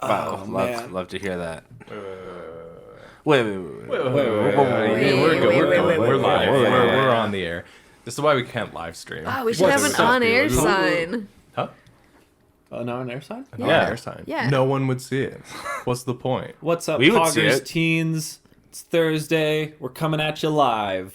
Wow, man. love to hear that. Wait. Wait. We're good. We're live. Wait. We're on the air. This is why we can't live stream. Oh, we should have an on-air sign. Huh? No, an air sign? An Yeah. air sign. Yeah. No one would see it. What's the point? What's up, We would see Poggers it. teens? It's Thursday. We're coming at you live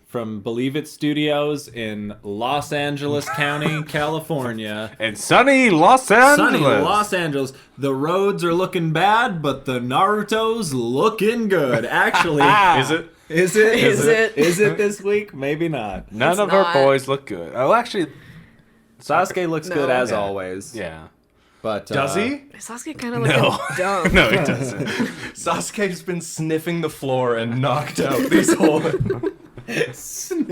from Believe It Studios in Los Angeles County, California. And sunny Los Angeles. Sunny Los Angeles. The roads are looking bad, but the Naruto's looking good. Actually, Is it? Is it? Is it? This week? Maybe not. None It's of not. our boys look good. Oh, actually, Sasuke looks No. good as Yeah. always. yeah. But Does he? Sasuke kind of looking dumb. No, he doesn't. Sasuke's been sniffing the floor and knocked out these whole.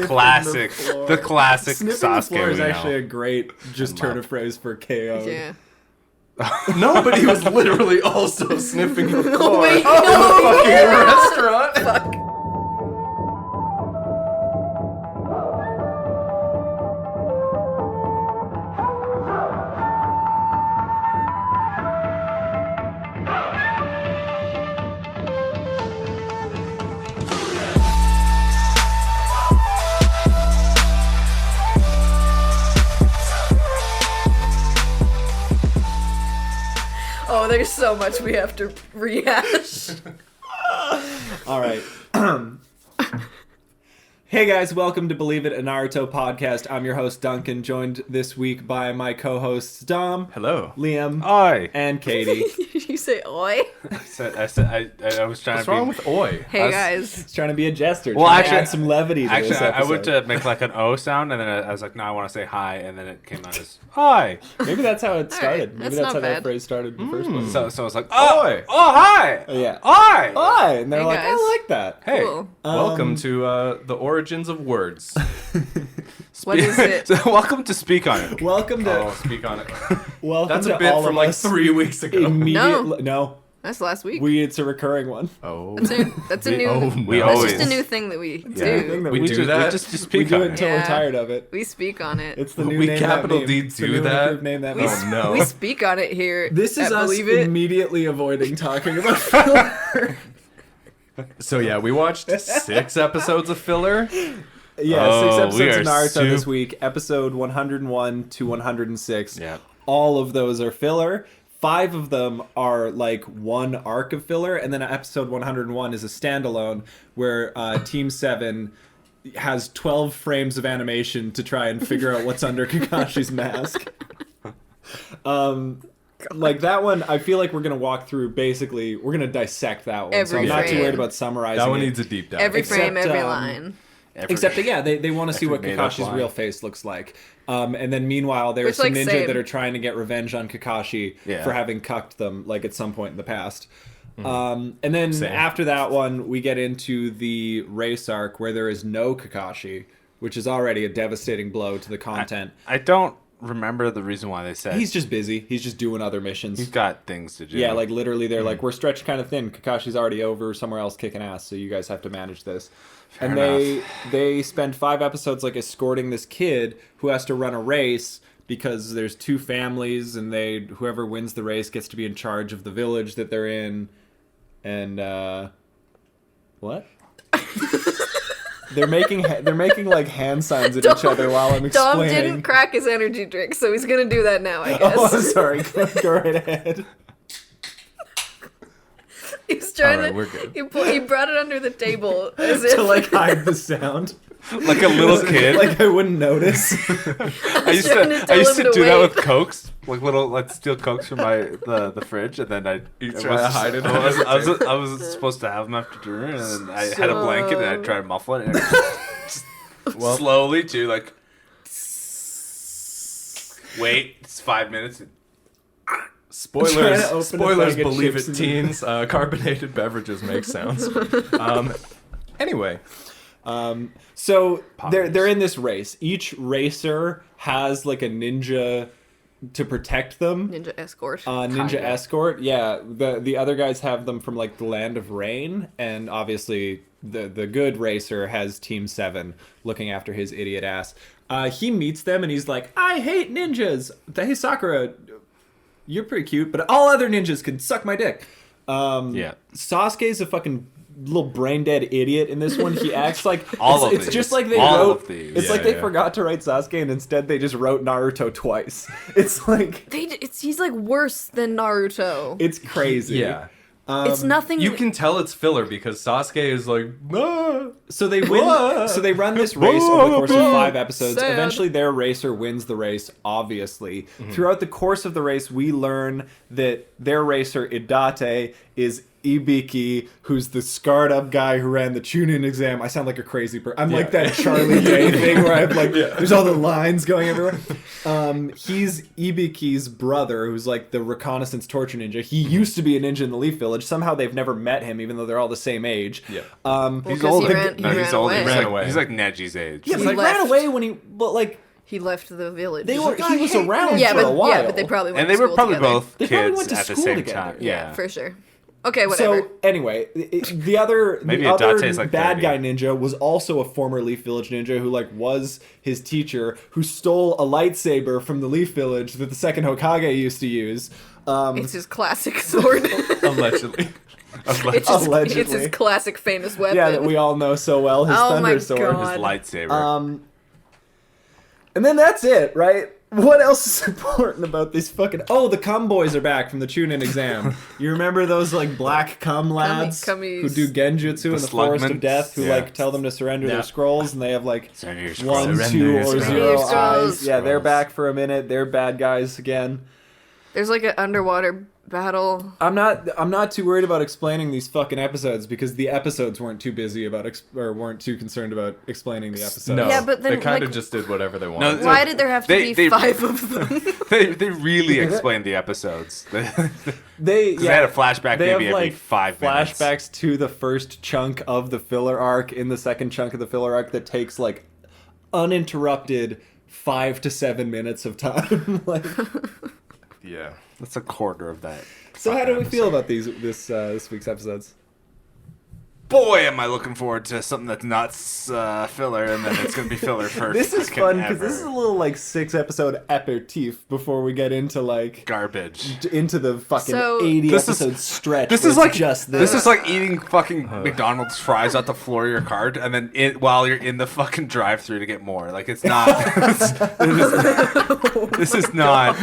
Classic. The classic Sniffing Sasuke. the floor is we know. actually a great just turn of phrase for KO. Yeah. No, but he was literally also sniffing the floor. wait, in the fucking restaurant. Fuck. Oh, there's so much we have to rehash. All right. Hey guys, welcome to Believe It, a Naruto podcast. I'm your host Duncan, joined this week by my co-hosts Dom, Hello. Liam, Oi. and Katie. You say oi? I was trying What's to be... wrong with oi? Hey guys. He's trying to be a jester. Well, trying to actually- add some levity to Actually, this I episode. went to make like an O sound, and then I was like, no, I want to say hi, and then it came out as hi. Maybe that's how it started. Maybe that's that's not how that bad. phrase started in the first place. So I was like, oh, Oi. oh, hi. Yeah. Hi. Hi! And they're Hey, like, guys. I like that. Hey. Cool. Welcome to the origins of words. What is it? So, welcome to Speak On It. Welcome to Oh, speak on it. welcome That's to a bit all from of like us 3 weeks ago. immediately. No, That's last week. it's a recurring one. Oh. That's a new. Oh, We no. That's always- just a new thing that we thing do. that We do just, that? We just We speak do on it it. until we're Yeah. tired of it. We speak on it. It's the new We name. capital that D name. It's the do new that? improved name that We, name. Oh, no. we speak on it here. This is at us Believe It. immediately avoiding talking about filler. So yeah, we watched 6 episodes of filler. Yeah, Oh, 6 we episodes of are Naruto this week. Episode 101 to 106. Yeah. All of those are filler. 5 of them are like one arc of filler, and then episode 101 is a standalone where Team 7 has 12 frames of animation to try and figure out what's under Kakashi's mask. Like that one, I feel like we're gonna walk through. Basically, we're gonna dissect that one. So I'm Every not too frame. worried about summarizing. That one it. needs a deep dive. Every Except, frame, every um, line. Except that, yeah, they want to see what made up Kakashi's line. real face looks like. And then meanwhile, there's Which, some like, ninja same. that are trying to get revenge on Kakashi Yeah. for having cucked them, like, at some point in the past. And then Same. after that one, we get into the race arc where there is no Kakashi, which is already a devastating blow to the content. I don't remember the reason why they said He's just busy. He's just doing other missions. he's got things to do. Yeah, like literally they're like, we're stretched kind of thin. Kakashi's already over somewhere else kicking ass, so you guys have to manage this. Fair and they spend 5 episodes like escorting this kid who has to run a race because there's 2 families and whoever wins the race gets to be in charge of the village that they're in. And what? They're making like hand signs at each other while I'm Dom explaining. didn't crack his energy drink, so he's gonna do that now, I Oh, I'm guess. sorry. Go right ahead. He's trying Alright, to. we're good. He brought it under the table as if To like hide the sound. like a little kid. Like I wouldn't notice. I used trying to to tell I used him to to do that wait. with Cokes, like steal Cokes from the fridge, and then You try to hide it I under the I was supposed to have them after dinner, and then I had a blanket, and I tried to muffle it, and just slowly too, like. Wait, it's 5 minutes. Trying Spoilers, to open a spoilers, bag of believe chips it, and- teens. Carbonated beverages make sounds. Anyway, So Poggers. they're in this race. Each racer has like a ninja to protect them. ninja escort. Ninja Kinda. escort. Yeah, the other guys have them from like the Land of Rain, and obviously the good racer has Team 7 looking after his idiot ass. He meets them and he's like, "I hate ninjas." Hey Sakura, you're pretty cute, but all other ninjas can suck my dick. Yeah. Sasuke's a fucking little brain dead idiot in this one. He acts like it's just like they All wrote. of these. It's like they forgot to write Sasuke, and instead they just wrote Naruto twice. It's like he's like worse than Naruto. it's crazy. Yeah. It's nothing. You can tell it's filler because Sasuke is like, ah. So they win. So they run this race over the course of 5 episodes. Sad. Eventually, their racer wins the race. Obviously, throughout the course of the race, we learn that their racer Idate is Ibiki, who's the scarred up guy who ran the tune-in exam. I sound like a crazy person. I'm like that Charlie Day thing where I'm like, there's all the lines going everywhere. He's Ibiki's brother, who's like the reconnaissance torture ninja. He used to be a ninja in the Leaf Village. Somehow they've never met him, even though they're all the same age. Yeah. He's 'cause older. he No, he's ran older. away. He's Ran like, away. he's like Neji's age. Yeah, He but like ran left. away when he, but like He left the village. he was around yeah, for a while. but they probably went And they to were school probably together. both They probably kids went to at the school same together. time. Yeah, for sure. Okay, whatever. So anyway, the other Maybe the other Adate's like bad 30. guy ninja was also a former Leaf Village ninja who like was his teacher, who stole a lightsaber from the Leaf Village that the second Hokage used to use. It's his classic sword. Allegedly. Allegedly. It's his classic famous weapon. Yeah, that we all know so well, his Oh my thunder sword. God. His lightsaber. And then that's it, right? What else is important about these fucking... Oh, the cum boys are back from the tune-in exam. You remember those, like, black cum lads cummies. who do genjutsu in the Forest of slugmen? Death, who, Yeah. like, tell them to surrender their scrolls, and they have, like, Surrender your 1, scrolls. 2, your or scrolls. 0 Your scrolls. eyes. Yeah, they're back for a minute. They're bad guys again. There's like an underwater battle. I'm not too worried about explaining these fucking episodes because the episodes weren't too busy about or weren't too concerned about explaiing the episodes. No, Yeah, but then, they kind like- of just did whatever they wanted. Why did there have to They- be 5 of them? They really explained the episodes. They had a flashback they maybe have, every like, 5 minutes. flashbacks to the first chunk of the filler arc in the second chunk of the filler arc that takes like uninterrupted 5 to 7 minutes of time. Like, Yeah. That's a quarter of that. so how do we fucking feel episode. about this week's episodes? Boy, am I looking forward to something that's not filler, and then it's gonna be filler first. This is fun because this is a little like 6-episode aperitif before we get into like garbage. into the fucking So- 80 This is- episode stretch. This where is it's like just this is like eating fucking McDonald's fries off the floor of your cart, and then while you're in the fucking drive-through to get more. Like it's not. This is not.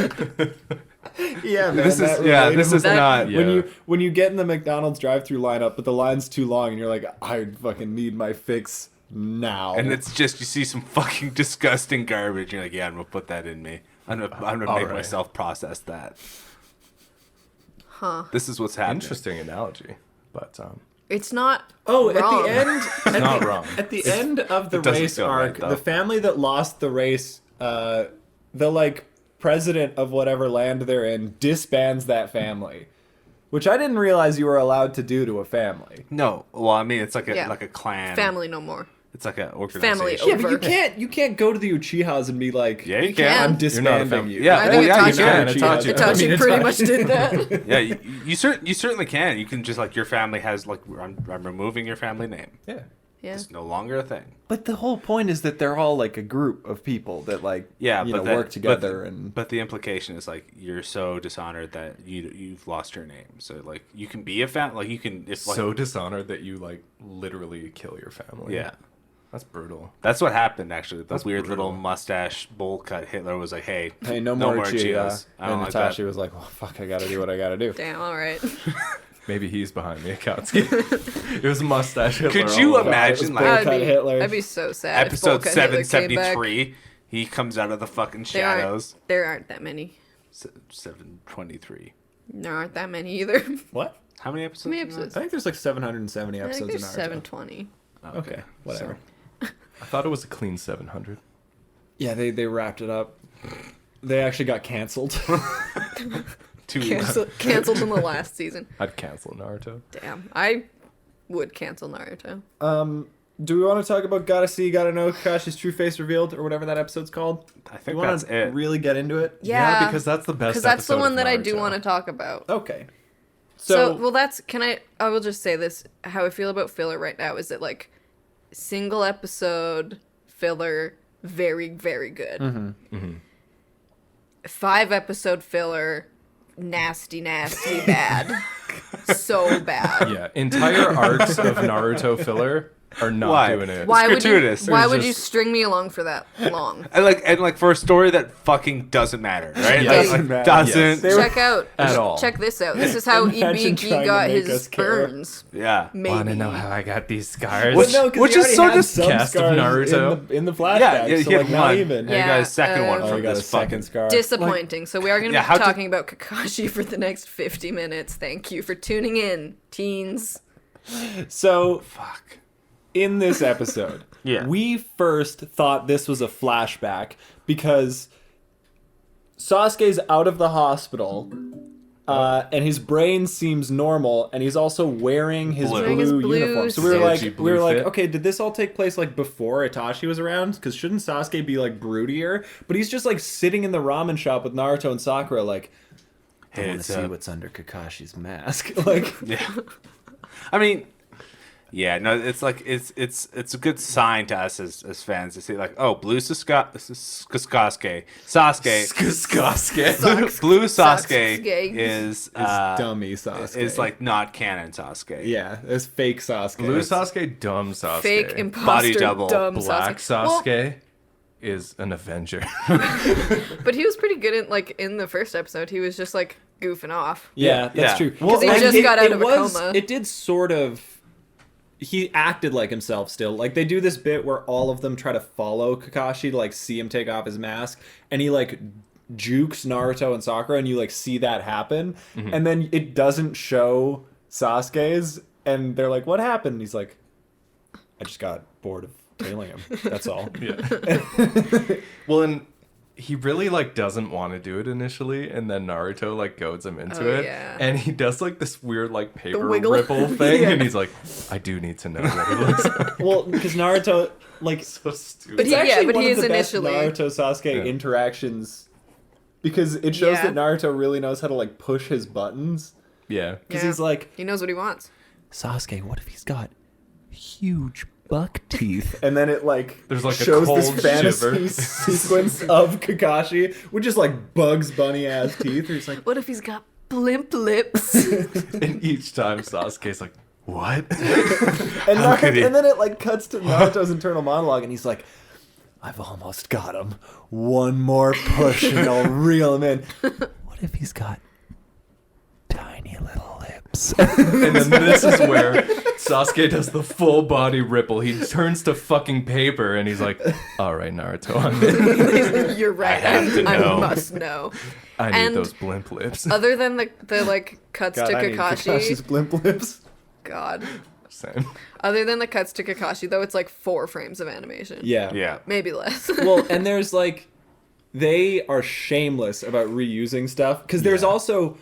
yeah, man, This is that This is That- not. Yeah. When you get in the McDonald's drive-through lineup, but the line's too long, and you're like, I fucking need my fix now. And it's just you see some fucking disgusting garbage. You're like, yeah, I'm gonna put that in me. I'm gonna make Alright. myself process that. Huh. This is what's happening. Interesting analogy, but It's not. oh, wrong. at the end, it's not wrong. at the end of the it doesn't race feel right, arc, though. the family that lost the race, the like president of whatever land they're in disbands that family, which I didn't realize you were allowed to do to a family. No, well, I mean, it's like a Yeah. like a clan. Family no more. It's like an Family organization. Yeah, but Over. you can't go to the Uchihas and be like, Yeah, you You can. can. I'm You're not a disbanding family. you. Yeah, I well, think yeah, you Itachi- can. Itachi. Itachi pretty much did that. Yeah, you certainly can. You can just like your family has like I'm removing your family name. Yeah. Yeah. It's no longer a thing. But the whole point is that they're all like a group of people that like Yeah, you but know, work together and but the implication is like you're so dishonored that you've lost your name. So like you can be a fan, like you can if like So dishonored that you like literally kill your family. yeah. That's brutal. That's what happened actually. The That's weird brutal. little mustache bowl cut Hitler was like, "Hey, hey, no more Uchiha. Uchihas. I don't And like that." Natasha was like, well, fuck, I gotta do what I gotta do. Damn. All right. Maybe he's behind the account scheme. It was a mustache. Hitler Could you all over. imagine It was like Cut Hitler. I'd be so sad. if episode Volkan Hitler came back. 773? He comes out of the fucking There aren't- shadows. There aren't that many. 723. There aren't that many either. What? How many episodes? How many are there? episodes? I think there's like 770 I think episodes there's in Naruto. 720. Okay, whatever. I thought it was a clean 700. Yeah, they wrapped it up. They actually got canceled. Canceled in the last season. I'd cancel Naruto. Damn. I would cancel Naruto. Do we want to talk about Gotta See, Gotta Know Kakashi's True Face Revealed, or whatever that episode's called? I think You want that's to it. really get into it? Yeah. because that's the best. Because that's the episode one of that I do Naruto. want to talk about. Okay. So, well, that's, I will just say this, how I feel about filler right now is that, like, single episode filler, very, very good. 5-episode filler, nasty bad. So bad. Yeah, entire arcs of Naruto filler are not doing it. Why It's gratuitous. Why It's would you just- string me along for that long? And like for a story that fucking doesn't matter, right? Yeah. Like, Doesn't matter. doesn't. Yes. They were- Check out. At all. Check this out. This is how Imagine Ibiki trying to got make his us care. burns. Yeah. Maybe. Want to know how I got these scars? Which- No, 'cause which he is already so had just some cast of scars Naruto. in the flashback. Yeah, so he had like not one. even. And he got a second one Oh, from he got a this second fucking scar. Disappointing. So we are going to Yeah, be how to- talking about Kakashi for the next 50 minutes. Thank you for tuning in, teens. So Fuck. in this episode, Yeah. we first thought this was a flashback because Sasuke's out of the hospital. And his brain seems normal, and he's also wearing his Blue. Wearing his blue blue uniform. So we were suit. like, Blue fit. okay, did this all take place like before Itachi was around? Because shouldn't Sasuke be like broodier? But he's just like sitting in the ramen shop with Naruto and Sakura, like, I Hey, want to it's, see what's under Kakashi's mask. Like, Yeah. I mean, yeah, no, it's like it's a good sign to us as fans to see like, oh, blue Sasuke, blue Sasuke Sasuke. is dummy Sasuke. is like not canon Sasuke. yeah, it's fake Sasuke. Blue Sasuke, dumb Sasuke. Fake imposter, Body double. dumb Black Sasuke. Sasuke is an Avenger. But he was pretty good in the first episode. He was just like goofing off. Yeah, that's Yeah. true. 'Cause he and just got out of a coma. It did sort of. He acted like himself still. Like they do this bit where all of them try to follow Kakashi to like see him take off his mask, and he like jukes Naruto and Sakura, and you like see that happen, and then it doesn't show Sasuke's, and they're like, "What happened?" And he's like, "I just got bored of tailing him. That's all." Well, and he really like doesn't want to do it initially, and then Naruto like goads him into Oh, it, yeah. and he does like this weird like paper wiggle. ripple thing, Yeah. and he's like, "I do need to know what it looks like." Well, because Naruto like So stupid. But it's he- actually but one he of is the best initially- Naruto Sasuke Yeah. interactions because it shows Yeah. that Naruto really knows how to like push his buttons. Yeah. Because Yeah. he's like, He knows what he wants. Sasuke, what if he's got huge buck teeth? And then it like There's, like, a shows cold this fantasy shiver. sequence of Kakashi with just like Bugs Bunny ass teeth. He's like, What if he's got blimp lips? And each time Sasuke's like, "What?" and, could he? and then it like cuts to Naruto's internal monologue, and he's like, I've almost got him. One more push, and I'll reel him in. What if he's got tiny little lips? And then this is where Sasuke does the full body ripple. He turns to fucking paper, and he's like, "All right, Naruto, I'm in. You're right. I have to know. I must know. I need And- those blimp lips." Other than the like cuts God, to I need Kakashi. Kakashi's blimp lips. God. Same. Other than the cuts to Kakashi, though, it's like 4 frames of animation. Yeah. Yeah. Maybe less. Well, and there's like, they are shameless about reusing stuff because there's also.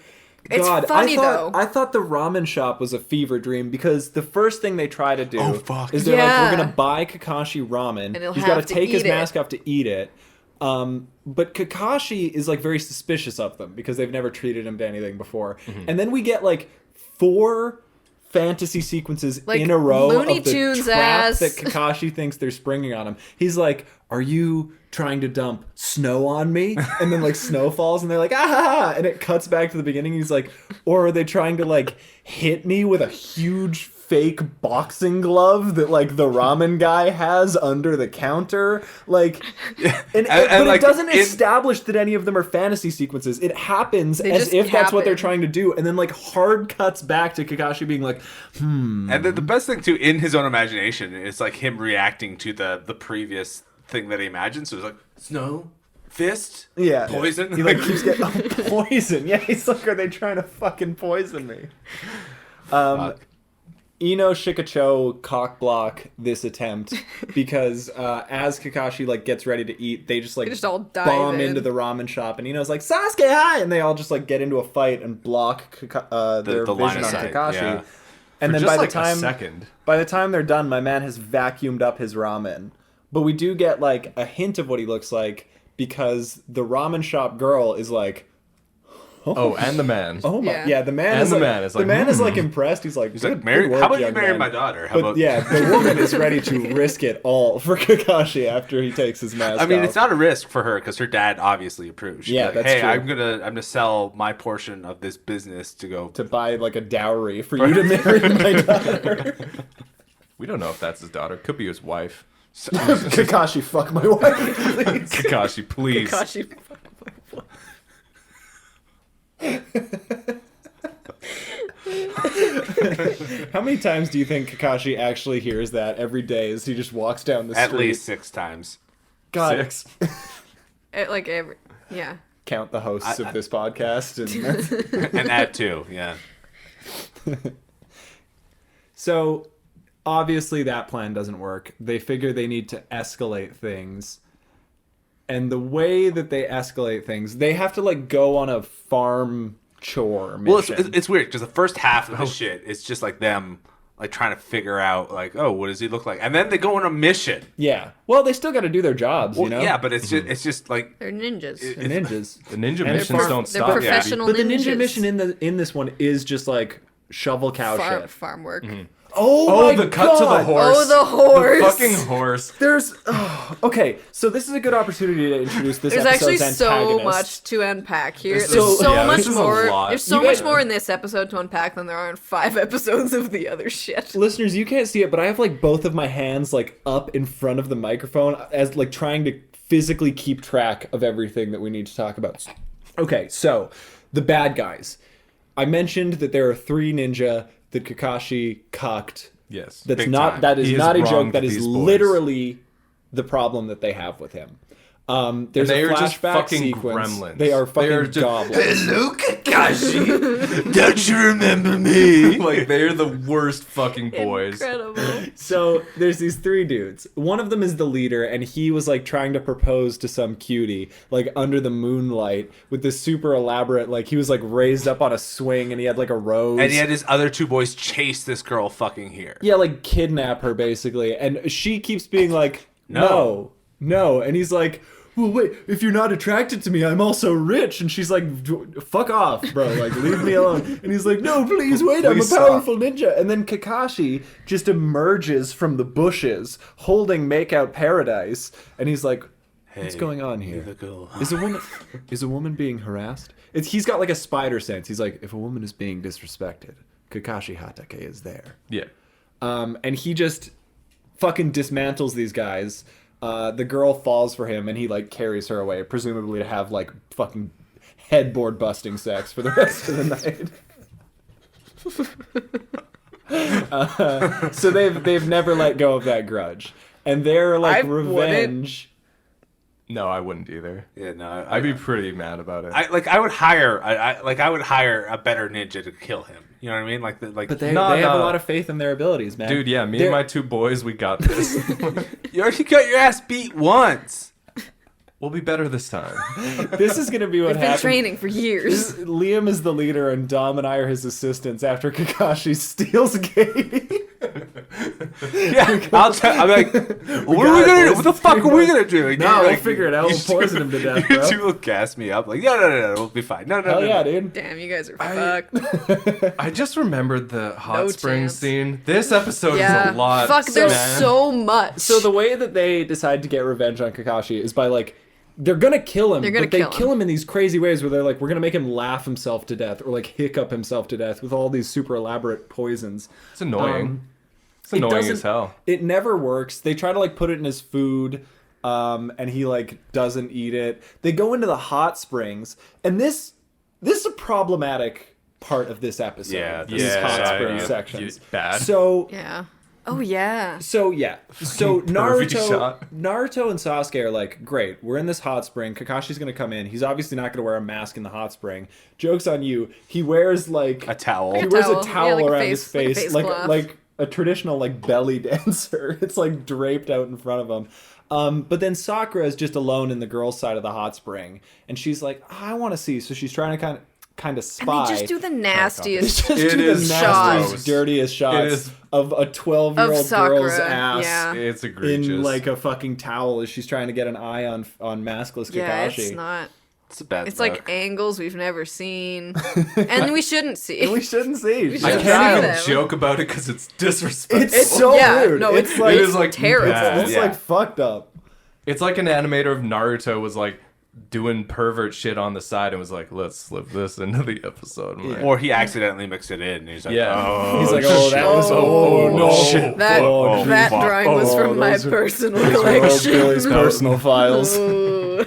It's God, funny, though. though. I thought the ramen shop was a fever dream because the first thing they try to do Oh, fuck. is they're like, Yeah. we're gonna buy Kakashi ramen. And he'll He's got have to to take his eat it. mask off to eat it. But Kakashi is like very suspicious of them because they've never treated him to anything before. Mm-hmm. And then we get like 4 fantasy sequences Like in a row Looney of the Tunes trap ass. that Kakashi thinks they're springing on him. He's like, "Are you trying to dump snow on me?" And then like snow falls, and they're like, "Ah!" Ha, ha," and it cuts back to the beginning. He's like, "Or are they trying to like hit me with a huge fake boxing glove that like the ramen guy has under the counter?" Like, but like, it doesn't in- establish that any of them are fantasy sequences. It happens They as just if that's what they're happen. trying to do, and then like hard cuts back to Kakashi being like, And then the best thing too, in his own imagination, is like him reacting to the previous thing that he imagined. So it's like snow, fist, yeah, poison. He like keeps getting poison. Yeah, he's like, are they trying to fucking poison me? Fuck. Ino Shikacho cockblock this attempt because as Kakashi like gets ready to eat, they just like They just all dive bomb in. into the ramen shop, and Ino's like, "Sasuke, hi!" And they all just like get into a fight and block their the line vision of on sight, Kakashi. yeah. And For then just by like the time a second. by the time they're done, my man has vacuumed up his ramen. But we do get like a hint of what he looks like because the ramen shop girl is like, Oh, and the man. Oh my, Yeah. yeah. The man And is the like, man is like, the man is like impressed. He's like, He's good, like, marry, good work, how about you young marry man. my daughter? How But about yeah, the woman is ready to risk it all for Kakashi after he takes his mask I mean, off. it's not a risk for her because her dad obviously approves. She's Yeah, like, that's hey, true. I'm gonna sell my portion of this business to go. to buy like a dowry for you to marry my daughter. We don't know if that's his daughter. Could be his wife. Kakashi, fuck my wife, please. Kakashi, please. Kakashi. How many times do you think Kakashi actually hears that every day as he just walks down the street? At least 6 times. God, 6. Like every. Yeah. count the hosts of this podcast. And And that too, yeah. so, obviously, that plan doesn't work. They figure they need to escalate things. And the way that they escalate things, they have to, like, go on a farm chore mission. Well, it's weird because the first half of the shit is just like them like trying to figure out like, oh, what does he look like? And then they go on a mission. Yeah. Well, they still got to do their jobs, Well, you know? yeah, but it's just like They're ninjas. They're ninjas. The ninja And missions they're don't They're stop. professional But the ninjas. ninja mission in this one is just, like, shovel cow shit. Farm work. Oh, Oh, the cut to the horse. Oh, the horse. The fucking horse. There's okay, so this is a good opportunity to introduce this There's actually episode's so antagonist. much to unpack here. This There's is- so yeah, much this is a more. lot. There's so You much guys- more in this episode to unpack than there are in 5 episodes of the other shit. Listeners, you can't see it, but I have like both of my hands like up in front of the microphone as like trying to physically keep track of everything that we need to talk about. Okay, so the bad guys. I mentioned that there are 3 ninja that Kakashi cocked. Yes. That's Big not time. that is He not a has joke. wronged That is these boys. literally the problem that they have with him. There's they a are just flashback fucking sequence. gremlins. They are fucking They are just- goblins. hello, Kakashi. Don't you remember me? Like, they're the worst fucking boys. Incredible. So there's these 3 dudes. One of them is the leader, and he was like trying to propose to some cutie, like under the moonlight, with this super elaborate, like he was like raised up on a swing, and he had like a rose. And he had his other 2 boys chase this girl fucking here. Yeah, like kidnap her basically, and she keeps being like, no, and he's like, well, wait, if you're not attracted to me, I'm also rich. And she's like, fuck off, bro. Like, leave me alone. And he's like, no, please wait. I'm a Please stop. powerful ninja. And then Kakashi just emerges from the bushes holding Makeout Paradise. And he's like, what's Hey, going on you're here? the girl. Is a woman being harassed? He's got like a spider sense. He's like, if a woman is being disrespected, Kakashi Hatake is there. Yeah. And he just fucking dismantles these guys. The girl falls for him, and he like carries her away, presumably to have like fucking headboard busting sex for the rest of the night. So they've never let go of that grudge, and their like I revenge. No, I wouldn't either. Yeah, no, I'd be pretty mad about it. I would hire I would hire a better ninja to kill him. You know what I mean? Like But they No, have a no. lot of faith in their abilities, man. Dude, yeah, me They're- and my 2 boys, we got this. you already got your ass beat once. We'll be better this time. This is gonna be what I've been happens. training for years. Liam is the leader, and Dom and I are his assistants after Kakashi steals Katie. Yeah, I'm like, what are we gonna do? What the fuck are we gonna do? Like, No, we'll like, figure it out. you We'll poison him to death, You bro. 2 will gas me up. Like, no, we'll be fine. No, Hell yeah, no. dude. Damn, you guys are fucked. I just remembered the hot No spring chance. scene. This episode Yeah. is a lot. Fuck, there's man. so much. So the way that they decide to get revenge on Kakashi is by like they're gonna kill him, They're gonna but they kill kill him. him in these crazy ways where they're like, we're gonna make him laugh himself to death or like hiccup himself to death with all these super elaborate poisons. It's annoying. It's It annoying doesn't- as hell. It never works. They try to like put it in his food, and he like doesn't eat it. They go into the hot springs, and this is a problematic part of this episode. Yeah, these yeah, hot yeah, spring yeah. sections. Bad. So yeah. Oh yeah. So pervy Naruto, shot. Naruto and Sasuke are like, great, we're in this hot spring. Kakashi's gonna come in. He's obviously not gonna wear a mask in the hot spring. Joke's on you. He wears like A towel. he wears a towel. towel Yeah, like a around face- his like a face, face like cloth. like a traditional like belly dancer. It's like draped out in front of him. But then Sakura is just alone in the girls' side of the hot spring, and she's like, I want to see. So she's trying to kind of spy. And they just do the nastiest. Just It do the is nastiest, gross. dirtiest shots is- of a 12-year-old Of Sakura, girl's ass yeah. It's egregious. in like a fucking towel as she's trying to get an eye on maskless Yeah, Kakashi. it's not. It's a bad It's look. like angles we've never seen, and we shouldn't see. We shouldn't see. We I should can't even them. joke about it because it's disrespectful. It's so Yeah, weird. no, it's it's like it is like terrible. bad. it's Yeah. like fucked up. It's like an animator of Naruto was like doing pervert shit on the side and was like, let's slip this into the episode. I'm like, Or he accidentally mixed it in. And he's like, Yeah. oh, He's like, oh, that was shit. That Oh, that fuck. drawing was Oh, from my those are- personal Old collection. Billy's personal files. Ooh.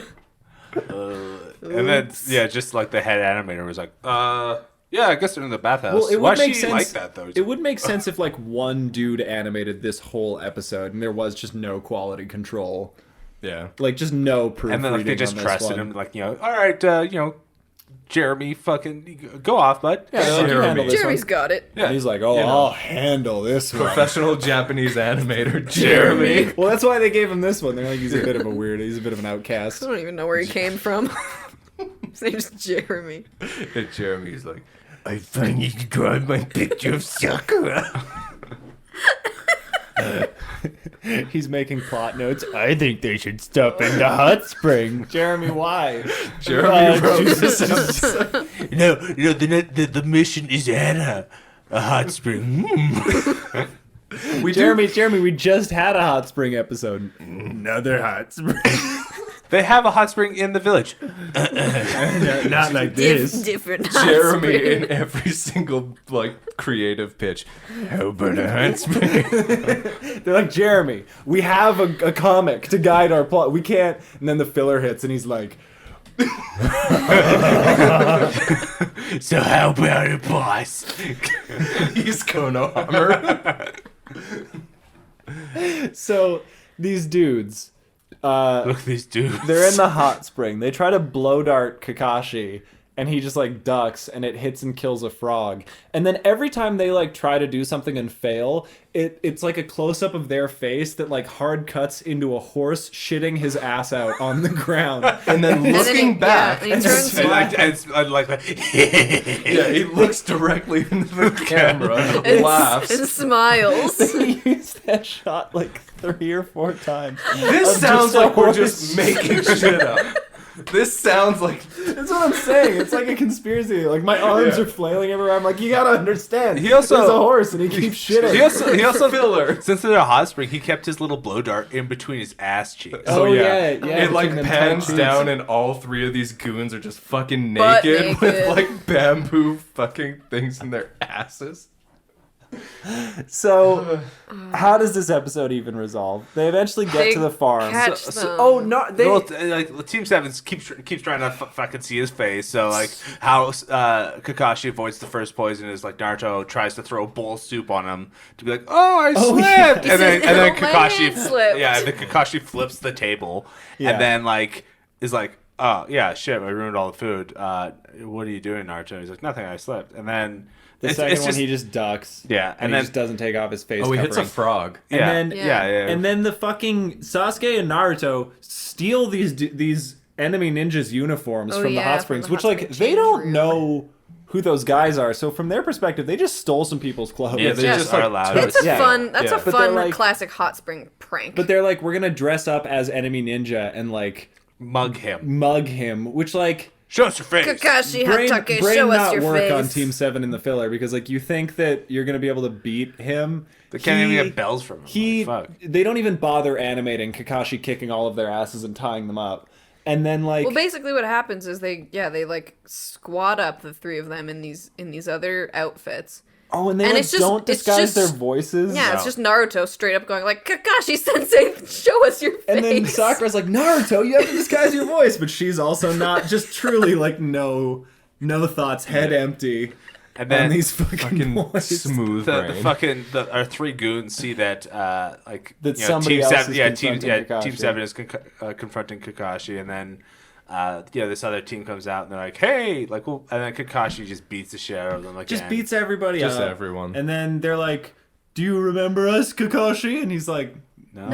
And then, yeah, just like the head animator was like, yeah, I guess they're in the bathhouse. Well, it Why would make she sense. like that, though? It would make sense if like one dude animated this whole episode and there was just no quality control, yeah. like just no proof. And then like they just on this trusted one. him, like, all right, Jeremy, fucking go off, bud. Yeah, they're like, you Jeremy. handle this Jeremy's one. got it. Yeah. And he's like, oh, You know. I'll handle this one. Professional Japanese animator Jeremy. Well, that's why they gave him this one. They're like, he's a bit of a weird. He's a bit of an outcast. I don't even know where he came from. His name's Jeremy. And Jeremy's like, I finally draw my picture of Sakura. He's making plot notes. I think they should stop in the hot spring. Jeremy, why? Jeremy wrote Jesus. No, the mission is Anna, a hot spring. We Jeremy, we just had a hot spring episode. Another hot spring. They have a hot spring in the village. Not like this. Different. Jeremy spring. in every single like creative pitch. How about a hot spring? They're like, Jeremy, we have a comic to guide our plot. We can't. And then the filler hits, and he's like, So how about it, boss? He's Konohamaru. so these dudes, Look at these dudes. they're in the hot spring. They try to blow dart Kakashi, and he just like ducks, and it hits and kills a frog. And then every time they like try to do something and fail, it's like a close up of their face that like hard cuts into a horse shitting his ass out on the ground. And then And then looking he- back, yeah, and he turns I like that. yeah, he looks directly into the camera and and laughs. smiles. They used that shot like 3 or 4 times. This Of sounds just a like we're horse just making shit up. This sounds like That's what I'm saying. It's like a conspiracy. Like my arms Yeah. are flailing everywhere. I'm like, you gotta understand. He also- There's a horse and he keeps shitting. He also filler. since they're a hot spring, he kept his little blow dart in between his ass cheeks. Oh, yeah, yeah, It like between them pans tight down, cheeks. and all 3 of these goons are just fucking Butt naked with naked. like bamboo fucking things in their asses. So, how does this episode even resolve? They eventually get They to the farm. catch them. Oh no! They Well, like Team Seven keeps trying to fucking see his face. So like how Kakashi avoids the first poison is like Naruto tries to throw a bowl of soup on him to be like, oh, I Oh, slipped, yeah. and then He says, "Oh, my Kakashi hand slipped." yeah, and then Kakashi flips the table, Yeah. and then like is like, oh yeah, shit, I ruined all the food. What are you doing, Naruto? He's like, nothing, I slipped, and then the it's second one just he just ducks. Yeah, and, and he then- just doesn't take off his face. Oh, he hits a covering. frog. And yeah, then yeah. and then the fucking Sasuke and Naruto steal these enemy ninjas uniforms Oh, from the yeah, hot from springs, the which hot like spring they change don't room. know who those guys are. So from their perspective, they just stole some people's clothes. Yeah, they Yeah. just Are like allowed. took- It's a Yeah. fun. That's Yeah. a But they're fun like- classic hot spring prank. But they're like, we're gonna dress up as enemy ninja and like mug him. mug him, which like Show us your face. Kakashi brain Hatake, brain show us not your work face. on Team 7 in the filler because like you think that you're gonna be able to beat him. They can't even get bells from him. He Like, fuck. they don't even bother animating Kakashi kicking all of their asses and tying them up. And then like Well, basically, what happens is they like squat up the 3 of them in these other outfits. oh, and they and like, it's just- don't it's disguise just- their voices. Yeah, it's just Naruto straight up going like, Kakashi Sensei, show us your face. And then Sakura's like, Naruto, you have to disguise your voice, but she's also not just truly like no thoughts, head empty. And on then these fucking boys. smooth the brain. our 3 goons see that like That you know, somebody team else seven, is yeah, confronting Kakashi. team 7 is confronting Kakashi, and then this other team comes out and they're like, hey, like, well, and then Kakashi just beats the shit out of them, like, Just beats everybody Just up. everyone. And then they're like, "Do you remember us, Kakashi?" And he's like, No.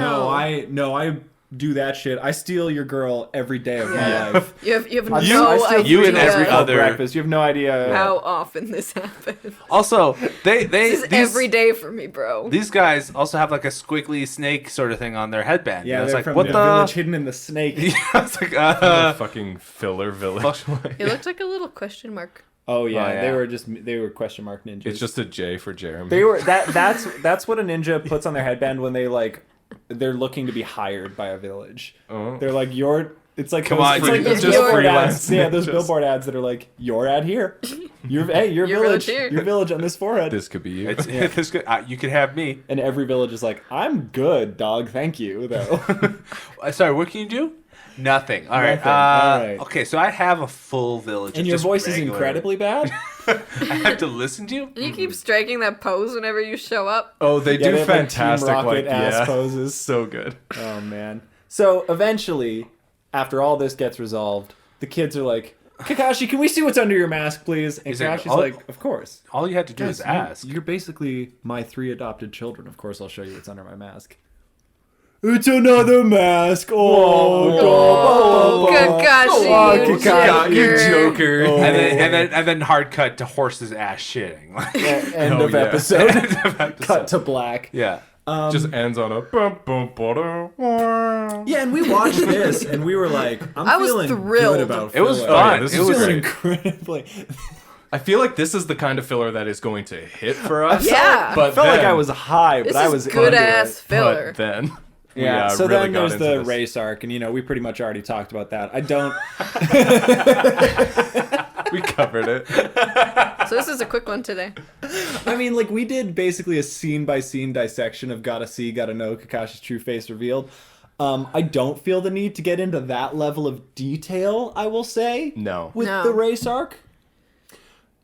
"No, I do that shit. I steal your girl every day of my life. You have I no steal idea you and every other- breakfast. You have no idea how often this happens. Also, This is these, every day for me, bro. these guys also have like a squiggly snake sort of thing on their headband. Yeah, And it's they're like, from what the the? village hidden in the snake. Yeah, it's like, The fucking filler village. It looked like a little question mark. Oh yeah, Oh, yeah. they were question mark ninjas. It's just a J for Jeremy. They were that's what a ninja puts on their headband when they're looking to be hired by a village. Oh. They're like it's like Come those, on, it's like those just billboard freelance ads. Yeah, those ninjas. billboard ads that are like your ad here. Your Your village village here. your village on this forehead. This could be you. it's, it's good. You could have me. And every village is like, I'm good, dog. Thank you, though. Sorry, what can you do? Nothing. All right. Nothing. All right. Okay, so I have a full village. And of your just voice regular- is incredibly bad. I have to listen to you. And you keep striking that pose whenever you show up. Oh, they Yeah, do they have, like, Team fantastic Rocket ass poses. So good. Oh man. So eventually, after all this gets resolved, the kids are like, Kakashi, can we see what's under your mask, please? And He's like, Kakashi's "Oh." like, of course. All you had to do is ask. You're basically my 3 adopted children. Of course, I'll show you what's under my mask. It's another mask. Oh, Kakashi, you Kakashi, You joker. joker. Oh. And then hard cut to horse's ass shitting. End Oh, of yeah. episode. Cut to black. Yeah. Just ends on a Yeah, and we watched this, and we were like, I was feeling thrilled. good about It was filler. fun. this it is was Feeling great. incredibly. I feel like this is the kind of filler that is going to hit for us. Yeah. But I felt like then- I was high, but This I is was good into ass it. filler. But then, Yeah. we, So really then got there's into the this. race arc, and we pretty much already talked about that. I don't. We covered it. So this is a quick one today. I mean, like we did basically a scene by scene dissection of gotta see, gotta know Kakashi's true face revealed. I don't feel the need to get into that level of detail. I will say No. with No. the race arc.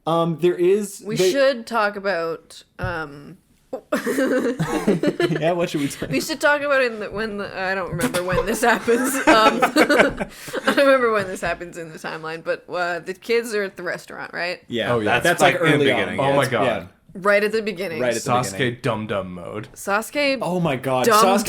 There is. We should talk about. Yeah. What should we talk? We should talk about it I don't remember when this happens. I don't remember when this happens in the timeline, but the kids are at the restaurant, right? Yeah. Oh, yeah. That's like like in the early beginning, on. Oh my It's- God. Yeah. Right at the beginning. Right at the beginning. Sasuke dum-dum mode. Sasuke, Oh my god. dumb,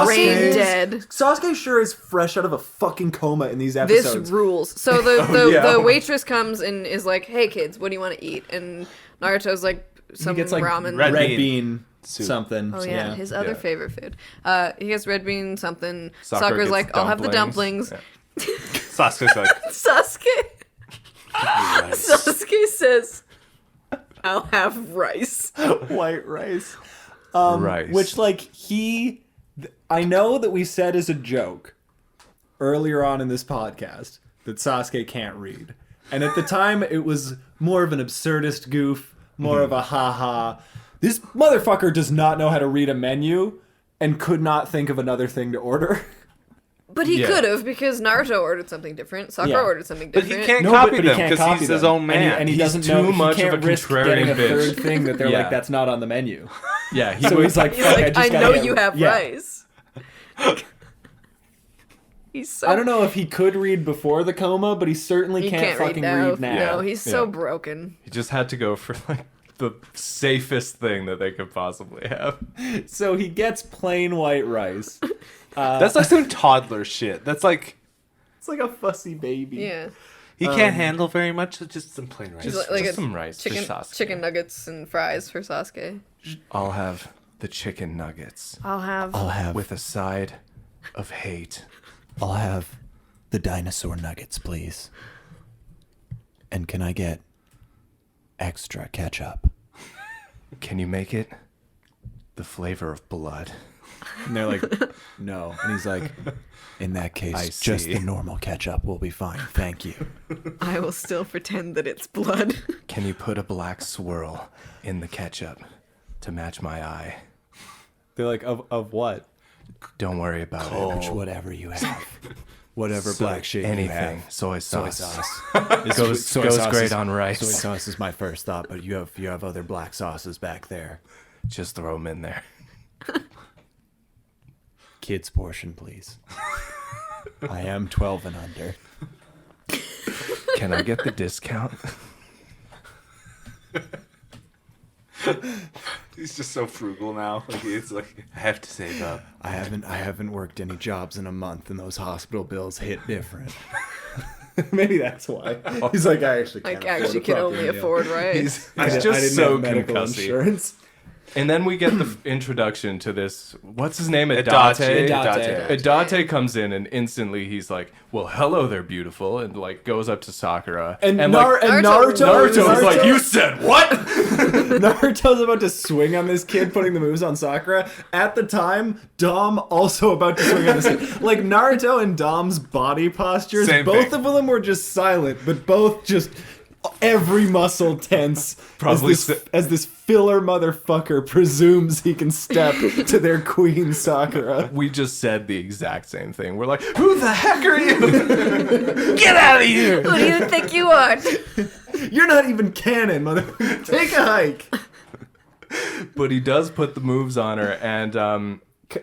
brain dead. Sasuke sure is fresh out of a fucking coma in these This episodes. rules. So the yeah. the waitress comes and is like, "Hey kids, what do you want to eat?" And Naruto's like, "Some he gets like ramen." red bean bean soup. something. Oh yeah, his other Yeah. favorite food. He gets red bean something. Sakura Sakura's gets like, "I'll have the dumplings." Yeah. Sasuke's like, Sasuke says, "I'll have rice." White rice. Rice. Which like I know that we said as a joke earlier on in this podcast that Sasuke can't read. And at the time it was more of an absurdist goof, more of a haha. This motherfucker does not know how to read a menu and could not think of another thing to order. But he Yeah. could have, because Naruto ordered something different. Sakura Yeah. ordered something but different. he can't No, copy but he them can't because copy he's them. his own man. And he He's doesn't too know much he of can't a risk contrarian getting a bitch. third thing that they're Yeah. like, that's not on the menu. Yeah, he So would, he's like, He's fuck, like, I just I gotta know get- you have yeah. rice. He's so. I don't know if he could read before the coma, but he certainly He can't can't fucking read read now. now. No, he's so Yeah. broken. he just had to go for like the safest thing that they could possibly have. So he gets plain white rice. That's like some toddler shit. That's like It's like a fussy baby. Yeah. he can't handle very much. So just some plain rice. He's Just, like just a some rice. Chicken, Just Sasuke. chicken nuggets and fries for Sasuke. I'll have the chicken nuggets I'll have. have with a side of hate. I'll have the dinosaur nuggets, please. And can I get extra ketchup? Can you make it the flavor of blood? And they're like, no. And he's like, in that I case, just see. the normal ketchup will be fine. Thank you. I will still pretend that it's blood. Can you put a black swirl in the ketchup to match my eye? They're like, of what? Don't worry about Which it. whatever you have. Whatever So- black shit you anything. have. Soy Soy sauce. sauce. Goes Soy goes sauce great is- on rice. Soy sauce is my first thought, but you have other black sauces back there. Just throw them in there. Kids portion, please. I am 12 and under. Can I get the discount? He's just so frugal now. Like it's like I have to save up. I haven't worked any jobs in a month, and those hospital bills hit different. Maybe that's why. He's like, I actually can't Like, actually can only afford, right? He's I just didn't so have medical concussy. insurance. And then we get the introduction to this. What's his name? Adachi. Adachi comes in and instantly he's like, "Well, hello there, beautiful," and like goes up to Sakura. And, like, Naruto's like, "You said what?" Naruto's about to swing on this kid, putting the moves on Sakura. At the time, Dom also about to swing on this kid. Like, Naruto and Dom's body postures, Same both thing. of them were just silent, but both just every muscle tense Probably as this filler motherfucker presumes he can step to their queen Sakura. We just said the exact same thing. We're like, "Who the heck are you?" Get out of here! Who do you think you are? You're not even canon, motherfucker. Take a hike. But he does put the moves on her, and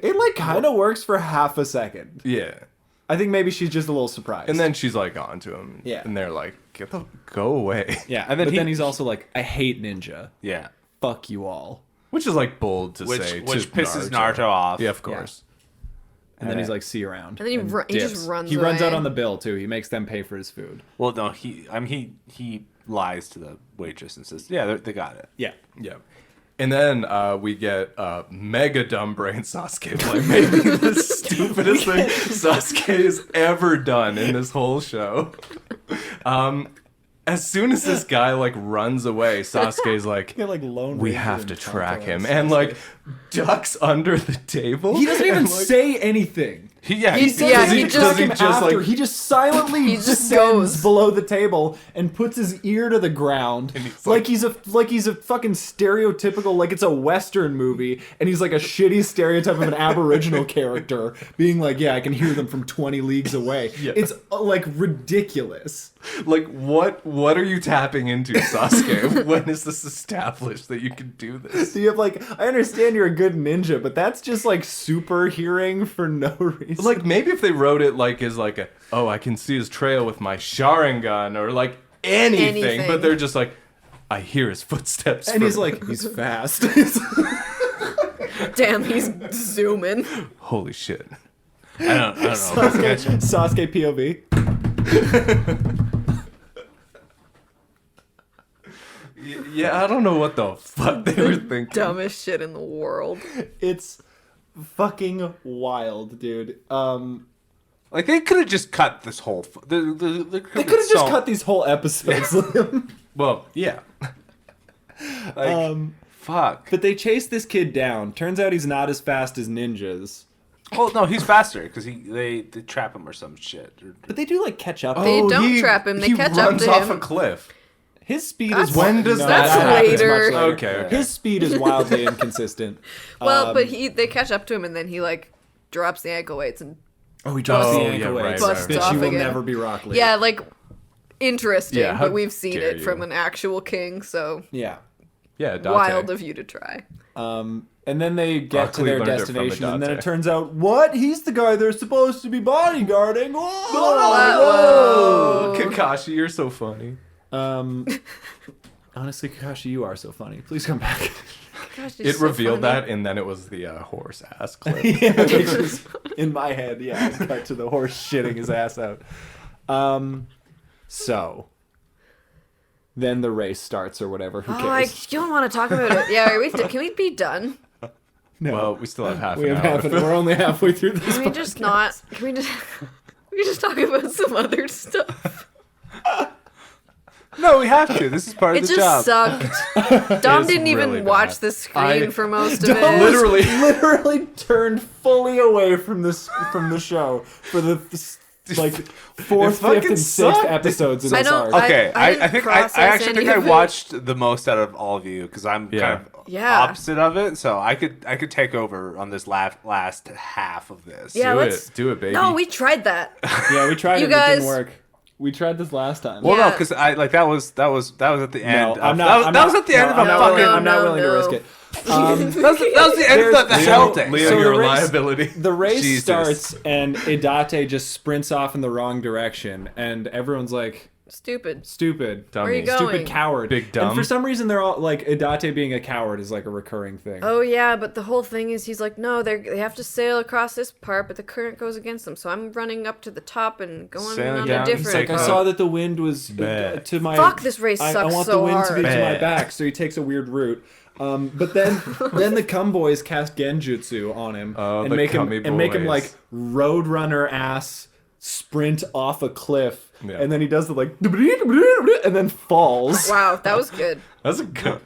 It like kind of works for half a second. yeah. I think maybe she's just a little surprised. And then she's like on to him. Yeah. And they're like, go away. yeah, and then but he- then he's also like, I hate ninja. Yeah. Fuck you all. Which is like bold to Which say. which to pisses Naruto off. Yeah, of course. And then he's like, see you around. And then he dips. just runs He runs away. out on the bill too. He makes them pay for his food. Well, no, he lies to the waitress and says, "Yeah, they got it." Yeah. Yeah. And then we get mega dumb brain Sasuke play. Maybe the stupidest thing Sasuke has ever done in this whole show. As soon as this guy like runs away, Sasuke's like, Get like Lone "We Ranger have and to Tonto track him," Sasuke. and like ducks under the table. He doesn't even and, like, say anything. He Yeah, he he just- Track him just, after. like- he just silently He just descends goes. below the table and puts his ear to the ground, he's like he's a fucking stereotypical, like it's a Western movie, and he's like a shitty stereotype of an Aboriginal character, being like, yeah, I can hear them from 20 leagues away. Yeah. It's like ridiculous. Like what are you tapping into, Sasuke? When is this established that you can do this? So you have like, I understand you're a good ninja, but that's just like super hearing for no reason. Like maybe if they wrote it like as like a, oh, I can see his trail with my Sharingan or like anything. But they're just like, I hear his footsteps. and from-" he's like, he's fast. Damn, he's zooming. holy shit. I don't know. Sasuke POV. Yeah, I don't know what the fuck they were thinking. Dumbest shit in the world. It's fucking wild, dude. Like they could have just cut this whole. They They could have just cut these whole episodes. Liam. Well, yeah. Like, fuck. But they chase this kid down. Turns out he's not as fast as ninjas. Well, no, he's faster because they trap him or some shit. But they do like catch up. They don't trap him, they he catch up runs to off him. a cliff. His speed That's- is When does no, that That's happens much later. Okay. His speed is wildly inconsistent. Well, but they catch up to him and then he like drops the ankle weights and Oh, he drops Oh, the yeah, ankle right, weights. right, Busts right. Bitch, off you will again. never be Rock Lee. yeah, like interesting. Yeah, how but we've seen dare it from you. an actual king, so Yeah. Yeah, Dante. wild of you to try. And then they get Rock to Lee their learned it from destination, and then Dante. it turns out, what? He's the guy they're supposed to be bodyguarding. Whoa! Oh, Kakashi, you're so funny. Honestly, Kakashi, you are so funny. Please come back. Gosh, It revealed that, and then it was the horse ass clip. Yeah, which is in my head, yeah, cut to the horse shitting his ass out. So then the race starts or whatever. Who Oh, I cares? don't want to talk about it. Yeah, can we be done? No, Well, we still have half we an have hour. half. We're only halfway through this. Can we just not? Can we just? We can just talk about some other stuff. No, we have to. This is part of It the just job. sucked. Dom It's didn't even really watch bad. the screen for most of Dom it. Literally. literally turned fully away from the show for the like fourth, fucking fifth, and sixth sucked. episodes in I this don't- arc. Okay, I I didn't think I process actually think any I of it. watched the most out of all of you because I'm Yeah. kind of Yeah. opposite of it. So I could take over on this last half of this. Yeah, Do let's it, baby. No, we tried that. Yeah, we tried You it. It guys- didn't work. We tried this last time. Well, Yeah. no, because I like that was at the end. No, I'm of- not. that was at the end of a I'm not fucking. willing- I'm not No, willing to no. risk it. that was the end of the hell day. Leo, So you're the a race- liability. The race Jesus. starts and Idate just sprints off in the wrong direction, and everyone's like, Stupid. Dummy. Where are you going? Stupid coward. Big dumb. And for some reason, they're all like Idate being a coward is like a recurring thing. Oh yeah, but the whole thing is he's like, no, they have to sail across this part, but the current goes against them. So I'm running up to the top and going Sailing on down. a different. It's like, I Uh, saw that the wind was Bad. to my. Fuck, this race I sucks want so the wind to be hard. to my Bad. back, so he takes a weird route. But then the Cum Boys cast Genjutsu on him Oh, and the make him Cummy and make him boys. like Roadrunner ass sprint off a cliff, Yeah. and then he does the like and then falls. Wow, that was good. That's a good.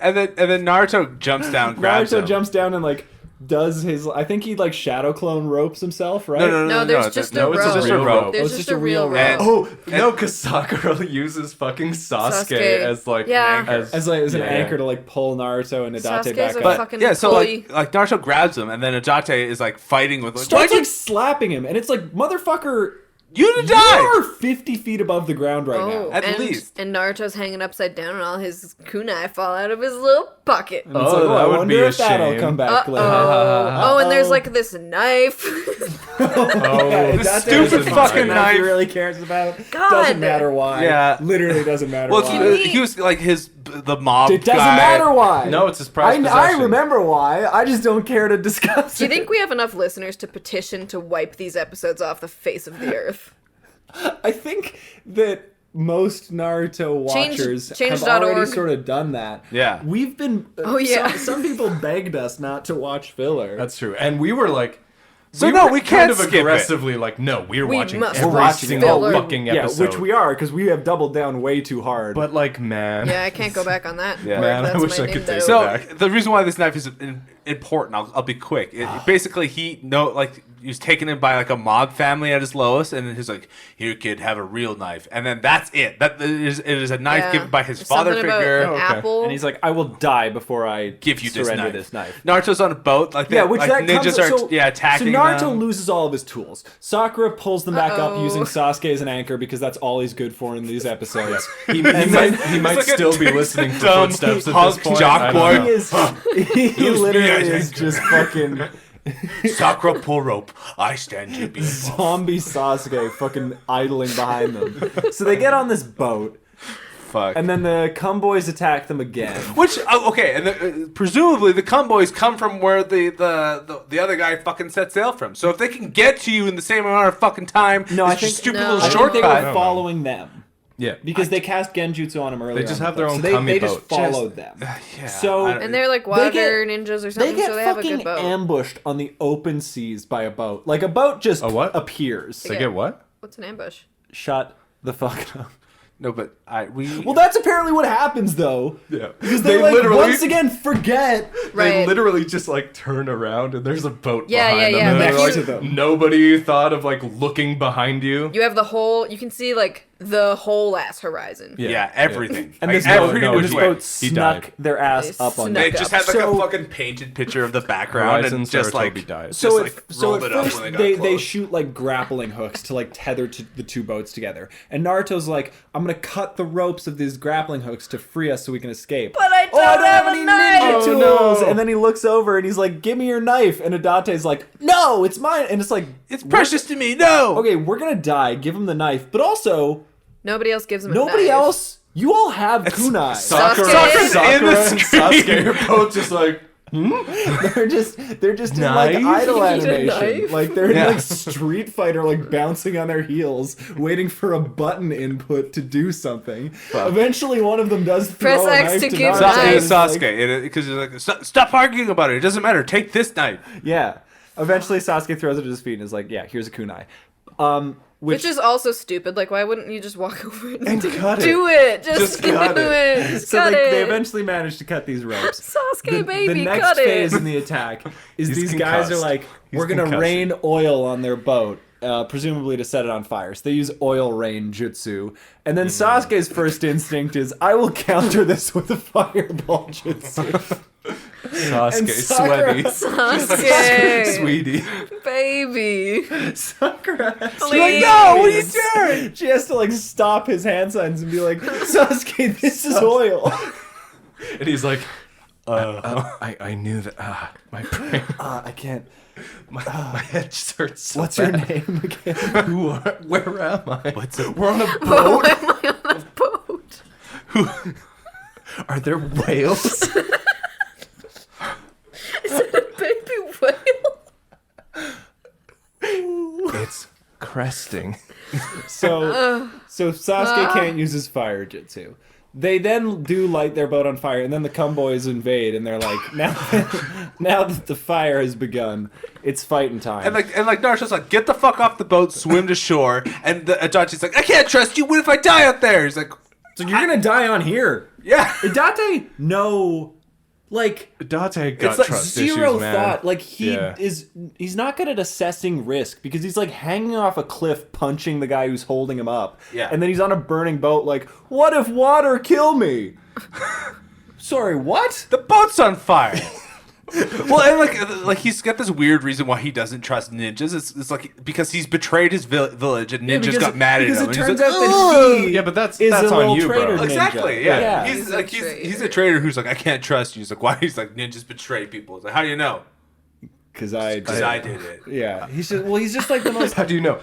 And then Naruto jumps down, grabs Naruto him. jumps down and like does his. I think he like shadow clone ropes himself, right? No, there's just a rope. it's just a rope. There's it's just a real rope. And- Oh no, because Sakura uses fucking Sasuke as like Yeah. As an yeah. anchor to like pull Naruto and Idate Sasuke's back a up. But fucking yeah, so pulley. like Naruto grabs him, and then Ajate is like fighting with like, Starts "Why'd you- like slapping him, and it's like motherfucker. you'd have You died. are 50 feet above the ground right now. At and, least. And Naruto's hanging upside down, and all his kunai fall out of his little pocket. And it's like, that I would wonder be a if that'll shame. come back later. Oh, and there's like this knife. Oh, Yeah, the that's stupid a fucking knife. He really cares about. God. Doesn't matter why. Yeah. Literally doesn't matter Well, why. he was like the mob. It doesn't guy. matter why. No, it's his prized I possession. remember why. I just don't care to discuss Do you it. think we have enough listeners to petition to wipe these episodes off the face of the earth? I think that most Naruto watchers have change.org. already sort of done that. Yeah. We've been. Oh, yeah. Some people begged us not to watch filler. That's true, and we were like. So were we kind can't of skip it. aggressively like, no, we're We watching must every watch single filler. fucking episode. Yeah, which we are because we have doubled down way too hard. But like, man, Yeah, I can't go back on that. Yeah. Man, I That's wish my I could Nindo. take So back. the reason why this knife is important, I'll be quick. Basically, he was taken in by like a mob family at his lowest, and he's like, "Here, kid, have a real knife." And then that's it. It is a knife Yeah. given by his There's father something about figure. an okay. apple. and he's like, I will die before I Give you surrender this knife. knife. Naruto's on a boat, like Yeah, they- which like that ninjas comes, are so, attacking So Naruto them. loses all of his tools. Sakura pulls them back up Uh-oh. using Sasuke as an anchor because that's all he's good for in these episodes. he might like a still be listening for dumb footsteps at hunk this point. jock I boy. don't He know. is. He literally I is think. just fucking Sakura pull rope. I stand you be. zombie Sasuke fucking idling behind them. So they get on this boat, Fuck. and then the Cum Boys attack them again. Which okay, and presumably the Cum Boys come from where the other guy fucking set sail from. So if they can get to you in the same amount of fucking time, No, I it's just think- stupid No. little I think they shortcut. were following them. Yeah, Because they cast Genjutsu on him earlier. just on have the their boat. own So they kami just boat. followed them. Yeah, So- I don't- and they're like They water get- ninjas or They something, get so they have a fucking good boat. ambushed on the open seas by a boat. Like a boat just A what? appears. they get what? What's an ambush? Shut the fuck up. no, but we. Well, that's apparently what happens though. Yeah, Because they like once again forget. They Right. literally just like turn around and there's a boat Yeah, behind yeah, them. yeah. And they're Next like, to them. nobody thought of like looking behind you. You have the whole. You can see like the whole ass horizon. Yeah, everything. And Like, this boat, every no, which this way. boat He snuck died. their ass They up on snuck They them. just had like So- a fucking painted picture of the background Horizon and just like Saratobi died. So just, at, like, so rolled at it up first when they got they close. shoot like grappling hooks to like tether to the two boats together. And Naruto's like, I'm gonna cut the ropes of these grappling hooks to free us so we can escape. But I don't have a knife! ninja Oh, tools. no. And then he looks over and he's like, give me your knife. And Adate's like, no, it's mine. And it's like, it's precious to me. No. okay, we're gonna die. Give him the knife. But also, Nobody else gives him a nobody knife. else. You all have kunai. Sasuke. Sakura's in the and screen. Sasuke are both just like, they're just in like Knife? idle You need a animation. knife? Like they're in Yeah. like Street Fighter, like bouncing on their heels, waiting for a button input to do something. Eventually, one of them does Press throw a X knife to to give Naruto, knife. and It's it's like- Sasuke, because he's like, stop arguing about it. It doesn't matter. Take this knife. yeah. Eventually, Sasuke throws it at his feet and is like, "Yeah, here's a kunai." Which is also stupid. Like, why wouldn't you just walk over and cut it. do it? Just Just do cut it. Just so cut they it. eventually manage to cut these ropes. Sasuke, baby, the next cut phase it. in the attack is He's these guys are concussed. like, He's we're gonna concussed. rain oil on their boat, presumably to set it on fire. So they use oil rain jutsu, and then Sasuke's first instinct is, I will counter this with a fireball jutsu. Sasuke, And Sakura- sweaty, Sasuke, sweetie. baby. Sakura has to, Please. no, what are you doing? She has to like stop his hand signs and be like, Sasuke, this is oil. And he's like, I knew that. My brain, I can't. my head just hurts. So What's your bad. name again? Where am I? We're on a Why boat. am I on a boat? Are there whales? Is it a baby whale? It's cresting. So Sasuke can't use his fire jutsu. They then do light their boat on fire, and then the Cum Boys invade, and they're like, now that the fire has begun, it's fighting time. And like Naruto's like, get the fuck off the boat, swim to shore. And Itachi's like, I can't trust you. What if I die out there? He's like, so you're gonna die on here. yeah. Idate, no, like Date got it's like trust zero issues, man. thought. Like Yeah. he's not good at assessing risk because he's like hanging off a cliff, punching the guy who's holding him up. Yeah. And then he's on a burning boat. Like, what if water kill me? Sorry, what? The boat's on fire. Well, and like he's got this weird reason why he doesn't trust ninjas. It's like because he's betrayed his village and ninjas got mad at him. Because and it he's turns like, out that he Yeah, but that's is a on little you, traitor bro. ninja. exactly, yeah. Yeah. He's like he's a traitor who's like, I can't trust you. He's like, why? He's like, ninjas betray people. It's like, how do you know? Because I Did it. Yeah, he's just like the most. How do you know?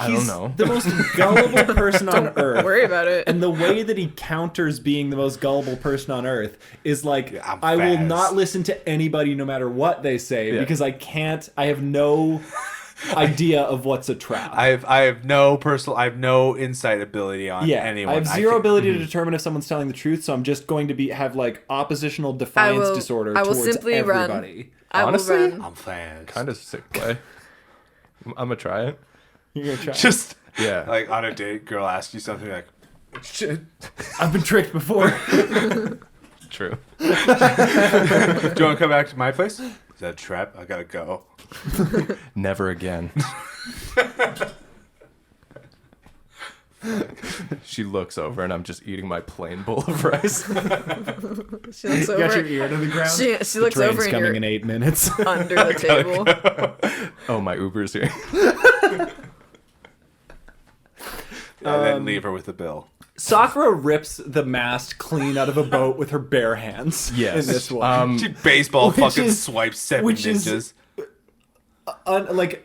I don't He's know. the most gullible person on earth. Don't worry about it. And the way that he counters being the most gullible person on earth is like, I'm I will fast. not listen to anybody no matter what they say Yeah. because I have no idea of what's a trap. I have no insight ability on anyone. I have zero can- ability to determine if someone's telling the truth, so I'm just going to have like oppositional defiance disorder I will towards simply run. everybody. Honestly, I will run. I'm fast. Kind of sick play. I'm gonna try it. You're gonna try. Just Yeah. like on a date, girl asks you something like, Shit. I've been tricked before. True. do you want to come back to my place? Is that a trap? I gotta go. Never again. She looks over and I'm just eating my plain bowl of rice. She looks You got your over. ear to the ground. She looks over Train's and coming you're in 8 minutes. under the table. Oh, my Uber's here. And then leave her with the bill. Sakura rips the mast clean out of a boat with her bare hands. Yes. In this one. She baseball Which fucking is- swipes 7 which is- ninjas. Like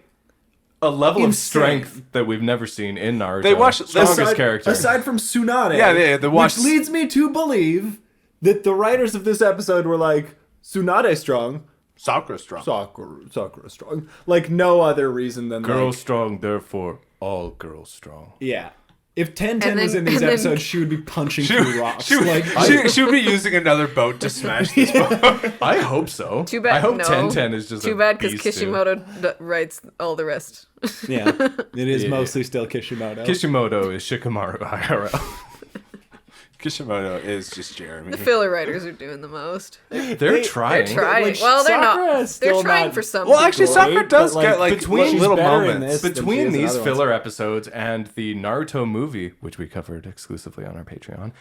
A level of Insane. strength that we've never seen in Naruto. They watch- strongest character. aside from Tsunade. Yeah, they watch- Which leads me to believe that the writers of this episode were like, Tsunade strong, Sakura strong. Sakura strong. Like no other reason than Girls like, strong, therefore all girls strong. yeah. If 1010 And then- was in these and then- episodes, she would be punching through rocks. She would be using another boat to smash this boat. I hope so. Too bad. I hope no. 1010 is just too a bad because beast, dude. Kishimoto writes all the rest. Yeah, it is Yeah. mostly still Kishimoto. Kishimoto is Shikamaru IRL. Kishimoto is just Jeremy. The filler writers are doing the most. They're trying. They're trying. Like, well, they're Sakura not. is still They're trying not- for something. Well, actually, Great, Sakura does but, get like between- little she's better in moments. this than she Between is in these other filler ones. episodes and the Naruto movie, which we covered exclusively on our Patreon,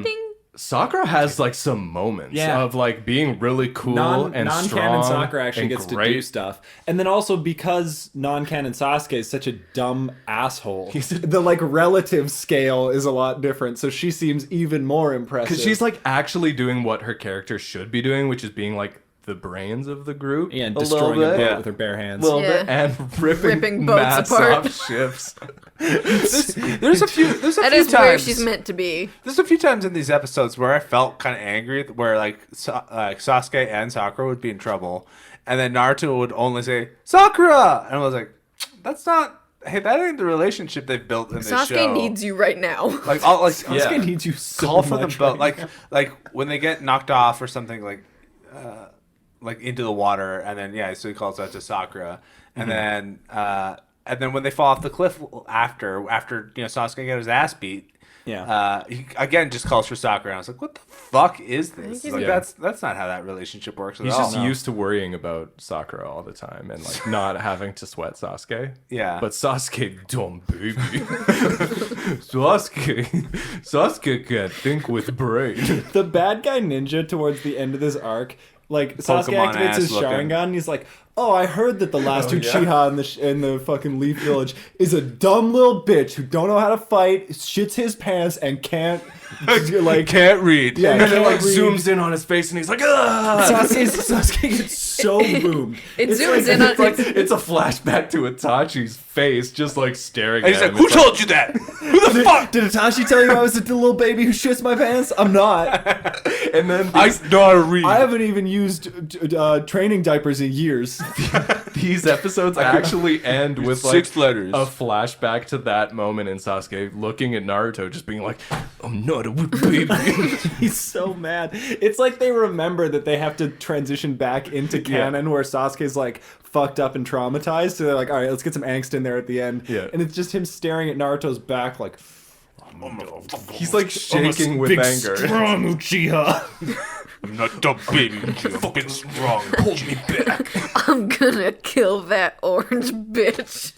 Ding. Sakura has like some moments Yeah. of like being really cool and non-canon strong. Sakura actually and gets great. to do stuff, and then also because non-canon Sasuke is such a dumb asshole, the like relative scale is a lot different. So she seems even more impressive Because she's like actually doing what her character should be doing, which is being like the brains of the group. and a destroying little a bit. boat with her bare hands. Little Yeah. bit, and ripping boats masts apart. off ships. There's a few That few is where times. she's meant to be. There's a few times in these episodes where I felt kind of angry, where like Sasuke and Sakura would be in trouble, and then Naruto would only say Sakura, and I was like, "That's not. Hey, that ain't the relationship they've built in this show." Sasuke needs you right now. like all like Sasuke needs you so call for them much. both. right Like when they get knocked off or something like into the water, and then so he calls out to Sakura, and then when they fall off the cliff after Sasuke got his ass beat. Yeah. He again just calls for Sakura, and I was like, "What the fuck is this? he's- Like, Yeah. that's not how that relationship works at He's all." just used to worrying about Sakura all the time and like not having to sweat Sasuke. Yeah. But Sasuke, dumb baby. Sasuke can't think with brain. The bad guy ninja towards the end of this arc Like, Sasuke Pokemon activates his ass looking. Sharingan, and he's like, oh, I heard that the last Uchiha in the fucking Leaf Village is a dumb little bitch who don't know how to fight, shits his pants, and can't, like... Can't read. Yeah, And then it like can't read. zooms in on his face, and he's like, "Ah!" Sasuke gets so boomed. It It's zooms like- in on It's like it's a flashback to Itachi's face, just like staring And at he's like, him. who It's like- told you that? Who the fuck? Did Itachi tell you I was a little baby who shits my pants? I'm not. And then I know how to read. I haven't even used training diapers in years. these episodes actually end with like 6 letters. a flashback to that moment in Sasuke looking at Naruto, just being like, "I'm not a baby." He's so mad. It's like they remember that they have to transition back into canon where Sasuke's like fucked up and traumatized. So they're like, all right, let's get some angst in there at the end. Yeah. And it's just him staring at Naruto's back like, He's like shaking with anger. strong Uchiha. I'm not a baby. You're fucking strong. Hold me back. I'm gonna kill that orange bitch.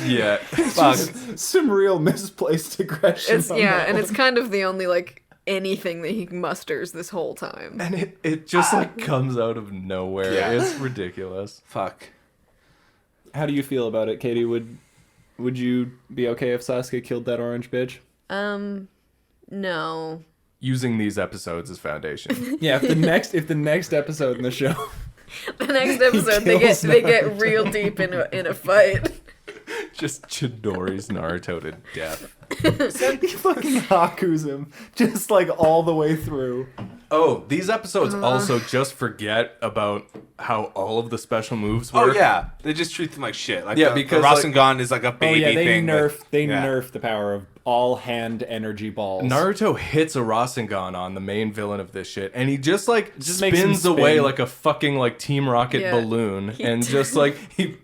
Yeah. Fuck. Some real misplaced aggression. It's on yeah, that and one. it's kind of the only like anything that he musters this whole time. And it just like comes out of nowhere. Yeah. It's ridiculous. Fuck. How do you feel about it, Katie? Would you be okay if Sasuke killed that orange bitch? No. Using these episodes as foundation. Yeah, if the next episode in the show The next episode kills they get real deep in a fight. Just Chidori's Naruto to death. he fucking Haku's him just like all the way through. Oh, these episodes also just forget about how all of the special moves work. Oh yeah, they just treat them like shit. Like Yeah, the because, Rasengan is like a Oh baby yeah, they thing. nerf the power of all hand energy balls. Naruto hits a Rasengan on the main villain of this shit, and he just like Just makes him spins away spin. like a fucking like Team Rocket Yeah. balloon, and just like he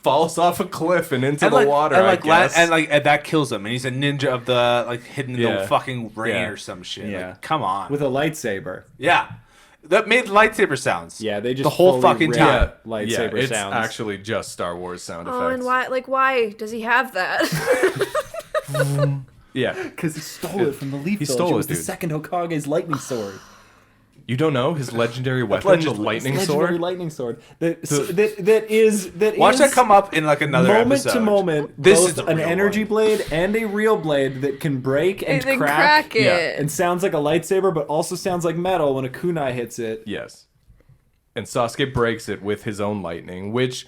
falls off a cliff and into And the like, water. and I like, guess. and that kills him, and he's a ninja of the like hidden in Yeah. the fucking rain Yeah. or some shit. Yeah. Like, come on. with a lightsaber. Yeah, that made lightsaber sounds. Yeah, they just the whole fully fucking ripped time. lightsaber it's sounds. actually just Star Wars sound Oh, effects. and why does he have that? Yeah, because he stole it from the Leaf He Village. stole It was it, the dude. second Hokage's lightning sword. you don't know his legendary weapon, the lightning Legendary sword. lightning sword. That Watch is that come up in like another moment episode. to moment. This both is the an real energy one. blade and a real blade that can break and They crack, crack it. Yeah. and sounds like a lightsaber, but also sounds like metal when a kunai hits it. Yes, and Sasuke breaks it with his own lightning, which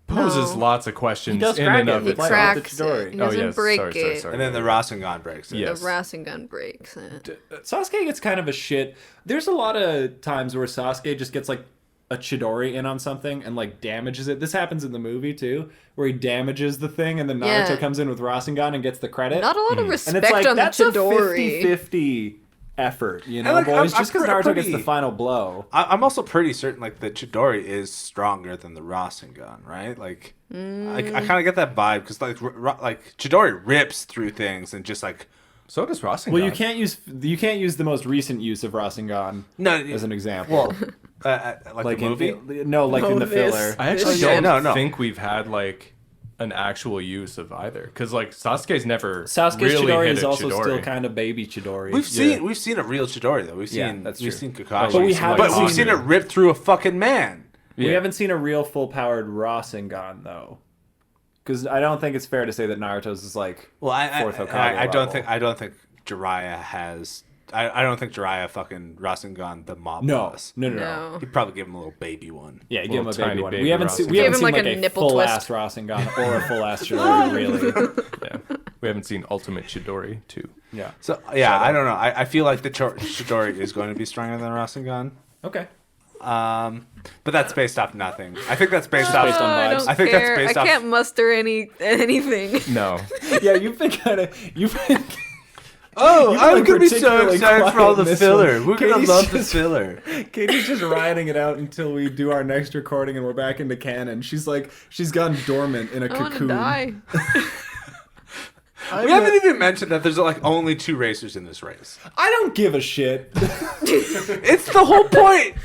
poses No. lots of questions He does in crack and it. of He itself. cracks Cracks Chidori. it. He Oh doesn't yes, break sorry, it. sorry. And then the Rasengan breaks it. Yes. The Rasengan breaks it. Sasuke gets kind of a shit. There's a lot of times where Sasuke just gets like a Chidori in on something and like damages it. This happens in the movie too, where he damages the thing and then Naruto Yeah. comes in with Rasengan and gets the credit. Not a lot of and respect it's like on the that's a Chidori. 50-50 effort, you know, like, boys. I'm Just because pre- Naruto pretty- gets the final blow. I'm also pretty certain like the Chidori is stronger than the Rasengan, right? Like, I kind of get that vibe because like Chidori rips through things and just like So does Rasengan. Well, you can't use the most recent use of Rasengan no as an example. like the movie. No, like in the this. filler. I actually Yeah, don't no. think we've had like an actual use of either, because like Sasuke's never Sasuke's really Chidori hit is a also Chidori. still kind of baby Chidori. We've seen a real Chidori though. We've Yeah, seen that's we've true. seen Kakashi, But we haven't but we've seen seen it rip through a fucking man. We Yeah. haven't seen a real full-powered Rasengan though, because I don't think it's fair to say that Naruto's is like Well, fourth Hokage I don't level. I don't think Jiraiya has. I don't think Jiraiya fucking Rasengan the mob No, boss. no. No. He'd probably give him a little baby one. Yeah, give him a Little baby tiny one. baby We haven't seen Rasengan. we Give haven't him seen like like a a nipple full twist. ass Rasengan or a full ass Chidori really. Yeah. We haven't seen Ultimate Chidori too. Yeah. So yeah, I don't know. I feel like the Chidori is going to be stronger than Rasengan. Okay. But that's based off nothing. I think that's based based off. on I vibes. don't I think that's care. based I off- can't muster anything. No, Yeah, you've been kind of Oh, You've I'm been gonna be so particularly excited for all the quiet in this filler. one. We're gonna Katie's love the just- filler. Katie's just riding it out until we do our next recording and we're back into canon. She's like, she's gone dormant in a I want to cocoon. die. We haven't even mentioned that there's like only 2 racers in this race. I don't give a shit. It's the whole point.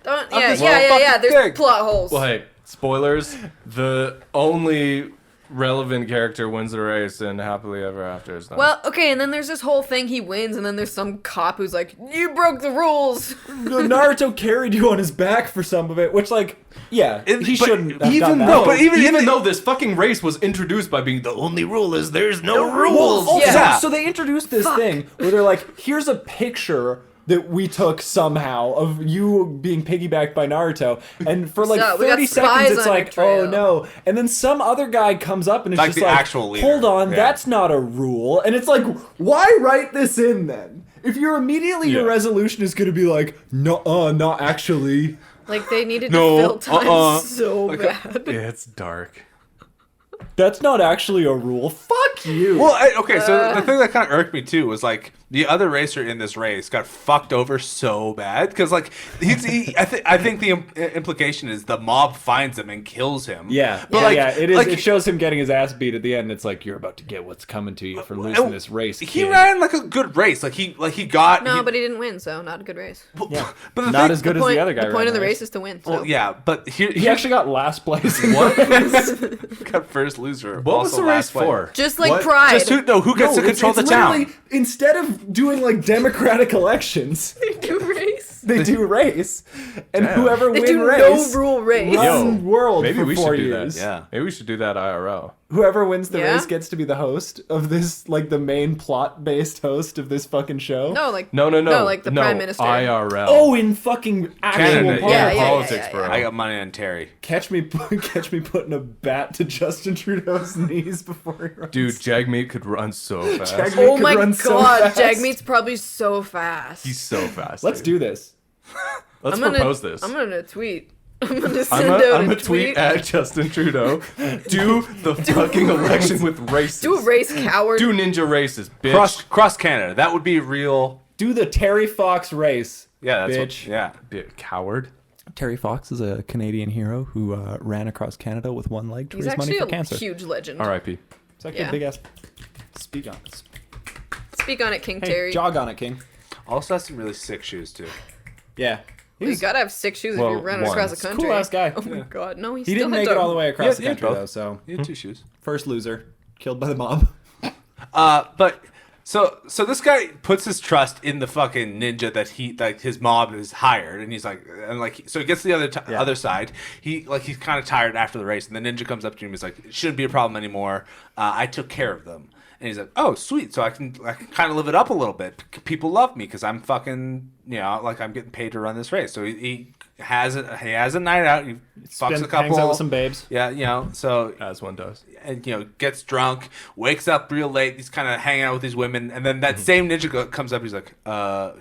Don't, I'm yeah, just yeah, yeah, fucking yeah. There's thick. plot holes. well, hey, spoilers. The only relevant character wins the race and happily ever after is done. Well, okay, and then there's this whole thing he wins, and then there's some cop who's like, "You broke the rules." Naruto carried you on his back for some of it, which, like, yeah, he but shouldn't have even done that. though, but even though this fucking race was introduced by being the only rule is there's no rules. Well, also, Yeah. so they introduced this thing where they're like, here's a picture that we took somehow of you being piggybacked by Naruto, and for like So, we got 30 spies seconds it's on your like, trail. oh no, and then some other guy comes up and it's Like just the like, actual leader. hold on, Yeah. that's not a rule, and it's like, why write this in then? If you're immediately your Yeah. resolution is going to be like, no, not actually. Like they needed No, to fill time so Like, bad. It's dark. That's not actually a rule. Fuck you. Well, okay, so the thing that kind of irked me too was like the other racer in this race got fucked over so bad because like I think the implication is the mob finds him and kills him. Yeah, but yeah, like, yeah. It is. like, It shows him getting his ass beat at the end. It's like you're about to get what's coming to you for losing this race. He kid. ran like a good race. Like he got No, he- but he didn't win, so not a good race. Yeah. but the Not thing, as good The as point, the other guy. the point ran of the race. race is to win. So. Well, yeah, but He actually got last place. What? got first loser. What was also the race last place. for? Just like What? Pride. Just who gets to control the town? literally, instead of doing like democratic elections, do race. they do race, and Damn. whoever They wins do race no rule race. runs world Maybe for we 4 should do years. that. Yeah. Maybe we should do that IRL. Whoever wins the Yeah? race gets to be the host of this, like the main plot-based host of this fucking show. No, like No, like the prime minister. IRL. Oh, in fucking actual Canada, politics. Yeah, yeah, politics, yeah, bro. I got money on Terry. Catch me putting a bat to Justin Trudeau's knees before he runs. Dude, Jagmeet could run so fast. Jagmeet Oh could my run so god, fast. Jagmeet's probably so fast. He's so fast. Let's dude. do this. Let's I'm gonna, propose this. I'm gonna tweet. I'm gonna I'm send out a a tweet at Justin Trudeau. Do the fucking election with races. Do a race, coward. Do ninja races, bitch. Cross Canada. That would be real. Do the Terry Fox race. Yeah, that's Bitch. What, yeah. Coward. Terry Fox is a Canadian hero who ran across Canada with one leg to He's raise money actually for a cancer. huge legend. R.I.P. It's like Yeah. a big ass. Speak on it. Speak on it, King Hey, Terry. jog on it, King. Also has some really sick shoes too. Yeah. You gotta have 6 shoes Well, if you're running one. across the He's a country. cool-ass guy. Oh my god, no, He still didn't had make to- it all the way across the Yeah, country both. though, so He had two shoes. first loser, killed by the mob. But so this guy puts his trust in the fucking ninja that his mob has hired, and he's like, so he gets to the other side. He's kind of tired after the race, and the ninja comes up to him. He's like, it shouldn't be a problem anymore. I took care of them. And he's like, oh, sweet. So I can kind of live it up a little bit. People love me because I'm fucking, I'm getting paid to run this race. So he has a night out. He fucks a couple. Hangs out with some babes. Yeah, so As one does. and gets drunk, wakes up real late. He's kind of hanging out with these women, and then that same ninja comes up. He's like,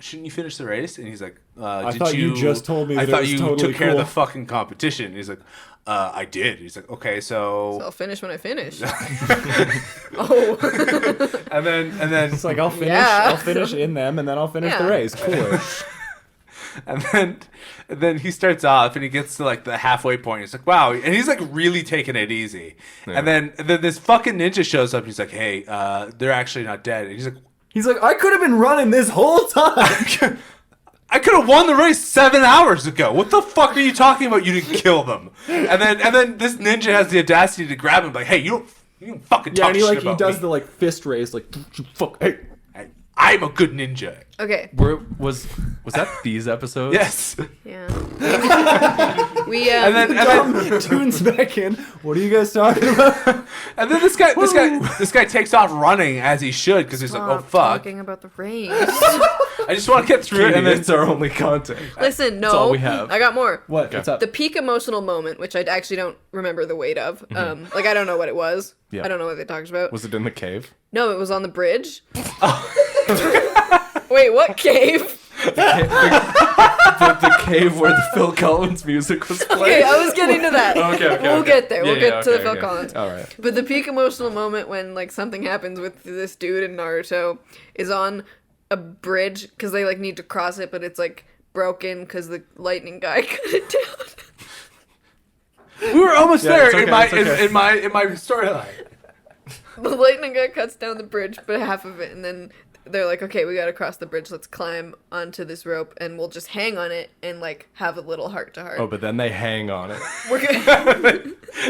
"Shouldn't you finish the race?" And he's like, "Did thought you just told me I that it thought was you totally took care of the cool." fucking competition." And he's like, "I did." He's like, "Okay, So so." I'll finish when I finish. Oh. And then It's like I'll finish. Yeah. I'll finish in them, and then I'll finish the Yeah. race. Cooler. and then he starts off, and he gets to like the halfway point. He's like, "Wow," and he's like really taking it easy. Yeah. And then this fucking ninja shows up. He's like, "Hey, they're actually not dead." And he's like, He's like, I could have been running this whole time. I could have won the race 7 hours ago. What the fuck are you talking about? You didn't kill them. And then this ninja has the audacity to grab him, like, hey, you don't fucking Yeah, talk and he shit like he about does me. the like fist raise, like "Don't you fuck. Hey, I'm a good ninja. Okay. Was that these episodes? Yes. Yeah. we And then Tom tunes back in. What are you guys talking about? and then this guy takes off running as he should because he's like, oh Stop fuck. talking about the race. I just want to get through it. Katie, And then it's our only content. Listen, no. all we have. I got more. What? Okay. What's up? The peak emotional moment, which I actually don't remember the weight of. Like I don't know what it was. Yeah. I don't know what they talked about. Was it in the cave? No, it was on the bridge. Wait, what cave? The cave where the Phil Collins music was Okay, playing. I was getting to that. Okay, We'll okay. get there. We'll Yeah, get to the Phil okay. Collins. All right. But the peak emotional moment when like something happens with this dude in Naruto is on a bridge because they like need to cross it, but it's like broken because the lightning guy cut it down. we were almost Yeah, there it's okay, it's okay. in my storyline. The lightning guy cuts down the bridge, but half of it, and then they're like, okay, we gotta cross the bridge. Let's climb onto this rope, and we'll just hang on it and like have a little heart to heart. Oh, but then they hang on it. We're gonna,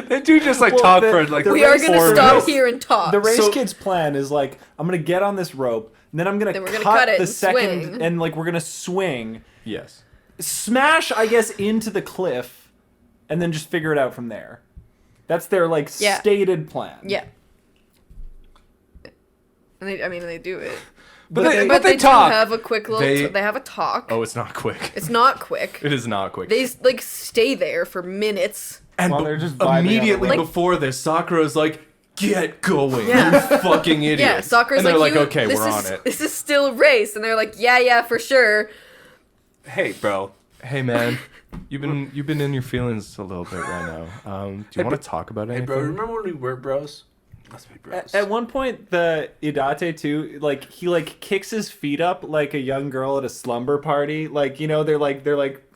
They do just like Well, talk the- for like the we are race gonna for stop race. here and talk. The race So- kid's plan is like, I'm gonna get on this rope, and then I'm gonna, Then we're gonna cut cut it the and second, swing. and like we're gonna swing, Yes. smash, I guess, into the cliff, and then just figure it out from there. That's their like Yeah. stated plan. Yeah. And they do it. But they do talk. have a quick little. They- They have a talk. Oh, it's not quick. It's not quick. It is not quick. They like stay there for minutes. And While they're just vibing on the immediately rope. before this, Sakura's like, "Get going, Yeah. you fucking idiot!" Yeah, Sakura's and they're like, you, "Okay, this we're is, on it." This is still a race, and they're like, yeah, for sure. hey, bro. Hey, man, you've been in your feelings a little bit right now. Do you want to talk about Hey, anything? bro. Remember when we were bros? Let's be bros. At one point, the Idate too, like he like kicks his feet up like a young girl at a slumber party. Like, you know, they're like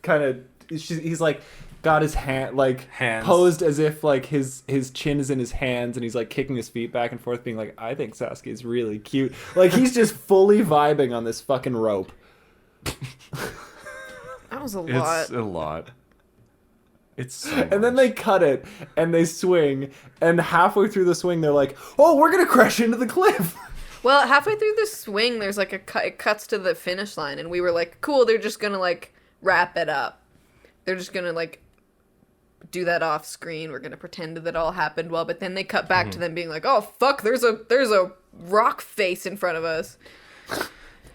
kind of. He's like got his hand like Hands. posed as if like his chin is in his hands, and he's like kicking his feet back and forth, being like, "I think Sasuke is really cute." Like he's just fully vibing on this fucking rope. That was a lot. It's a lot. It's so And then much. they cut it and they swing, and halfway through the swing, they're like, "Oh, we're gonna crash into the cliff." Well, halfway through the swing, there's like a cut. It cuts to the finish line, and we were like, "Cool, they're just gonna like wrap it up. They're just gonna like do that off screen. We're gonna pretend that it all happened well." But then they cut back to them being like, "Oh fuck, there's a rock face in front of us."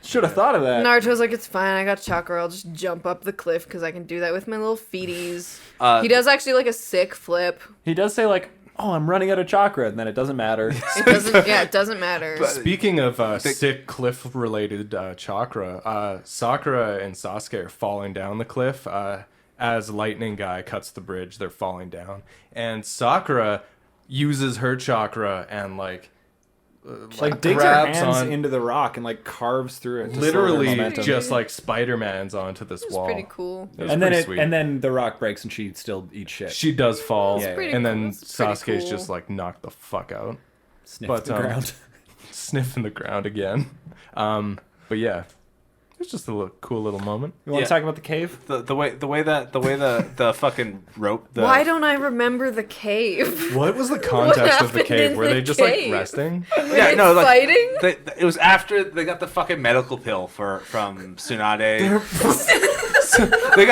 Should have thought of that. Naruto's like, "It's fine. I got chakra. I'll just jump up the cliff because I can do that with my little feeties." He does actually like a sick flip. He does say like, "Oh, I'm running out of chakra," and then it doesn't matter. It doesn't. Yeah, it doesn't matter. Speaking of sick cliff-related chakra, Sakura and Sasuke are falling down the cliff. As Lightning Guy cuts the bridge, they're falling down, and Sakura uses her chakra and like digs her grabs hands on, into the rock and like carves through it. To slow their literally momentum. just like Spider-Man's onto this It's wall. pretty cool. It was and then pretty sweet. and then the rock breaks and she still eats shit. She does fall, It's pretty and cool. then It's pretty Sasuke's cool. just like knocked the fuck out, Sniffs but, the ground. sniffing the ground again. But yeah, it's just a cool little moment. You want Yeah. to talk about the cave? the way the fucking rope. Why don't I remember the cave? What was the context of the happened cave? in Were the they just cave? like resting? Were they like fighting? it was after they got the fucking medical pill from Tsunade. They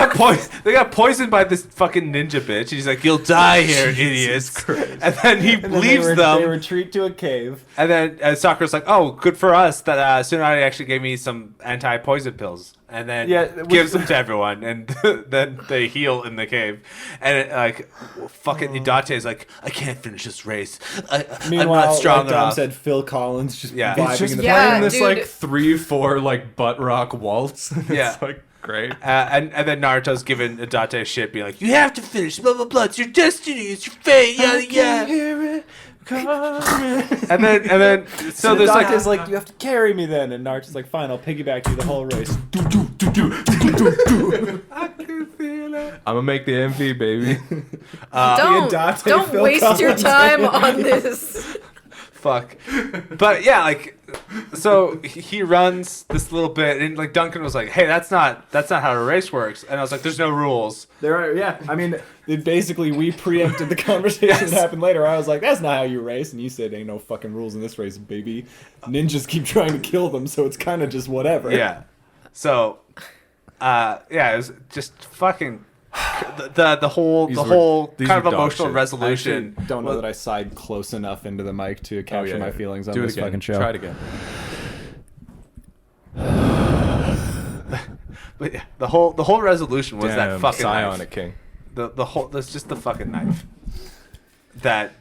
got poisoned by this fucking ninja bitch. He's like, "You'll die here, idiots!" And then he And then leaves they them. retreat to a cave. And then Sakura's like, "Oh, good for us that Tsunade actually gave me some anti-poison pills." And then gives them to everyone, and then they heal in the cave. And fucking Idate is like, "I can't finish this race. I'm Meanwhile, not strong like Dom enough." said, Phil Collins just Yeah. vibing It's just in the Yeah, playing this dude. like 3/4 like butt rock waltz. Yeah. It's like great. And then Naruto's giving Idate shit, being like, "You have to finish, blah blah blah. It's your destiny. It's your fate. Yada yada." Hear it coming. And then so there's Date's like like, "You have to carry me then," and Naruto's like, "Fine, I'll piggyback you the whole race." I'm gonna make the MV, baby. Idate, Don't Phil waste your Collins. time on this. fuck. But yeah, like so he runs this little bit, and like Duncan was like, "Hey, that's not how a race works." And I was like, "There's no rules." There are, yeah. I mean, we preempted the conversation that happened later. I was like, "That's not how you race," and you said, "Ain't no fucking rules in this race, baby. Ninjas keep trying to kill them, so it's kind of just whatever." Yeah. So, it was just fucking the whole These kind were of dog emotional shit. resolution. I don't know that I sighed close enough into the mic to capture my feelings on Do this it again. fucking show. Try it again. But yeah, the whole resolution was that Damn, fucking Psionic knife. King. The whole that's just the fucking knife that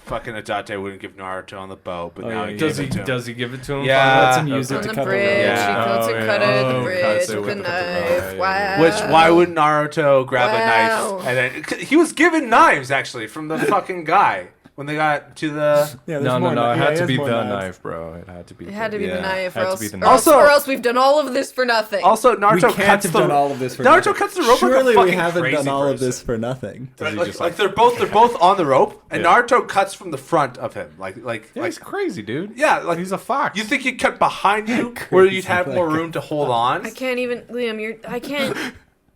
fucking Idate wouldn't give Naruto on the bow, but now he Does gave he? it to him. Does he give it to him? Yeah. finally? Lets him use Okay. it On to the cut bridge, the rope. Yeah. he cuts Oh, it, yeah. cut it, Oh, the cuts bridge it with the with the- knife. yeah, Wow. yeah. Which why wouldn't Naruto grab a Wow. knife? And then he was given knives actually from the fucking guy. when they got to the. Yeah, there's No, more it had to be more the knives. knife, bro. It had to be. It had to be Yeah. the knife, or Had to else, be the or knife. else, Also- or else we've done all of this for nothing. Also, Naruto We can't cuts have the done all of this for Naruto nothing. cuts the rope Surely like a we fucking haven't crazy done all of person. this for nothing. Does he Like, just, like they're both on the rope, and Yeah. Naruto cuts from the front of him, like Yeah, he's crazy, dude. yeah, like He's a fox. You think you'd cut behind you, where you'd have Crazy, more like- room to hold on? I can't even, Liam. I can't.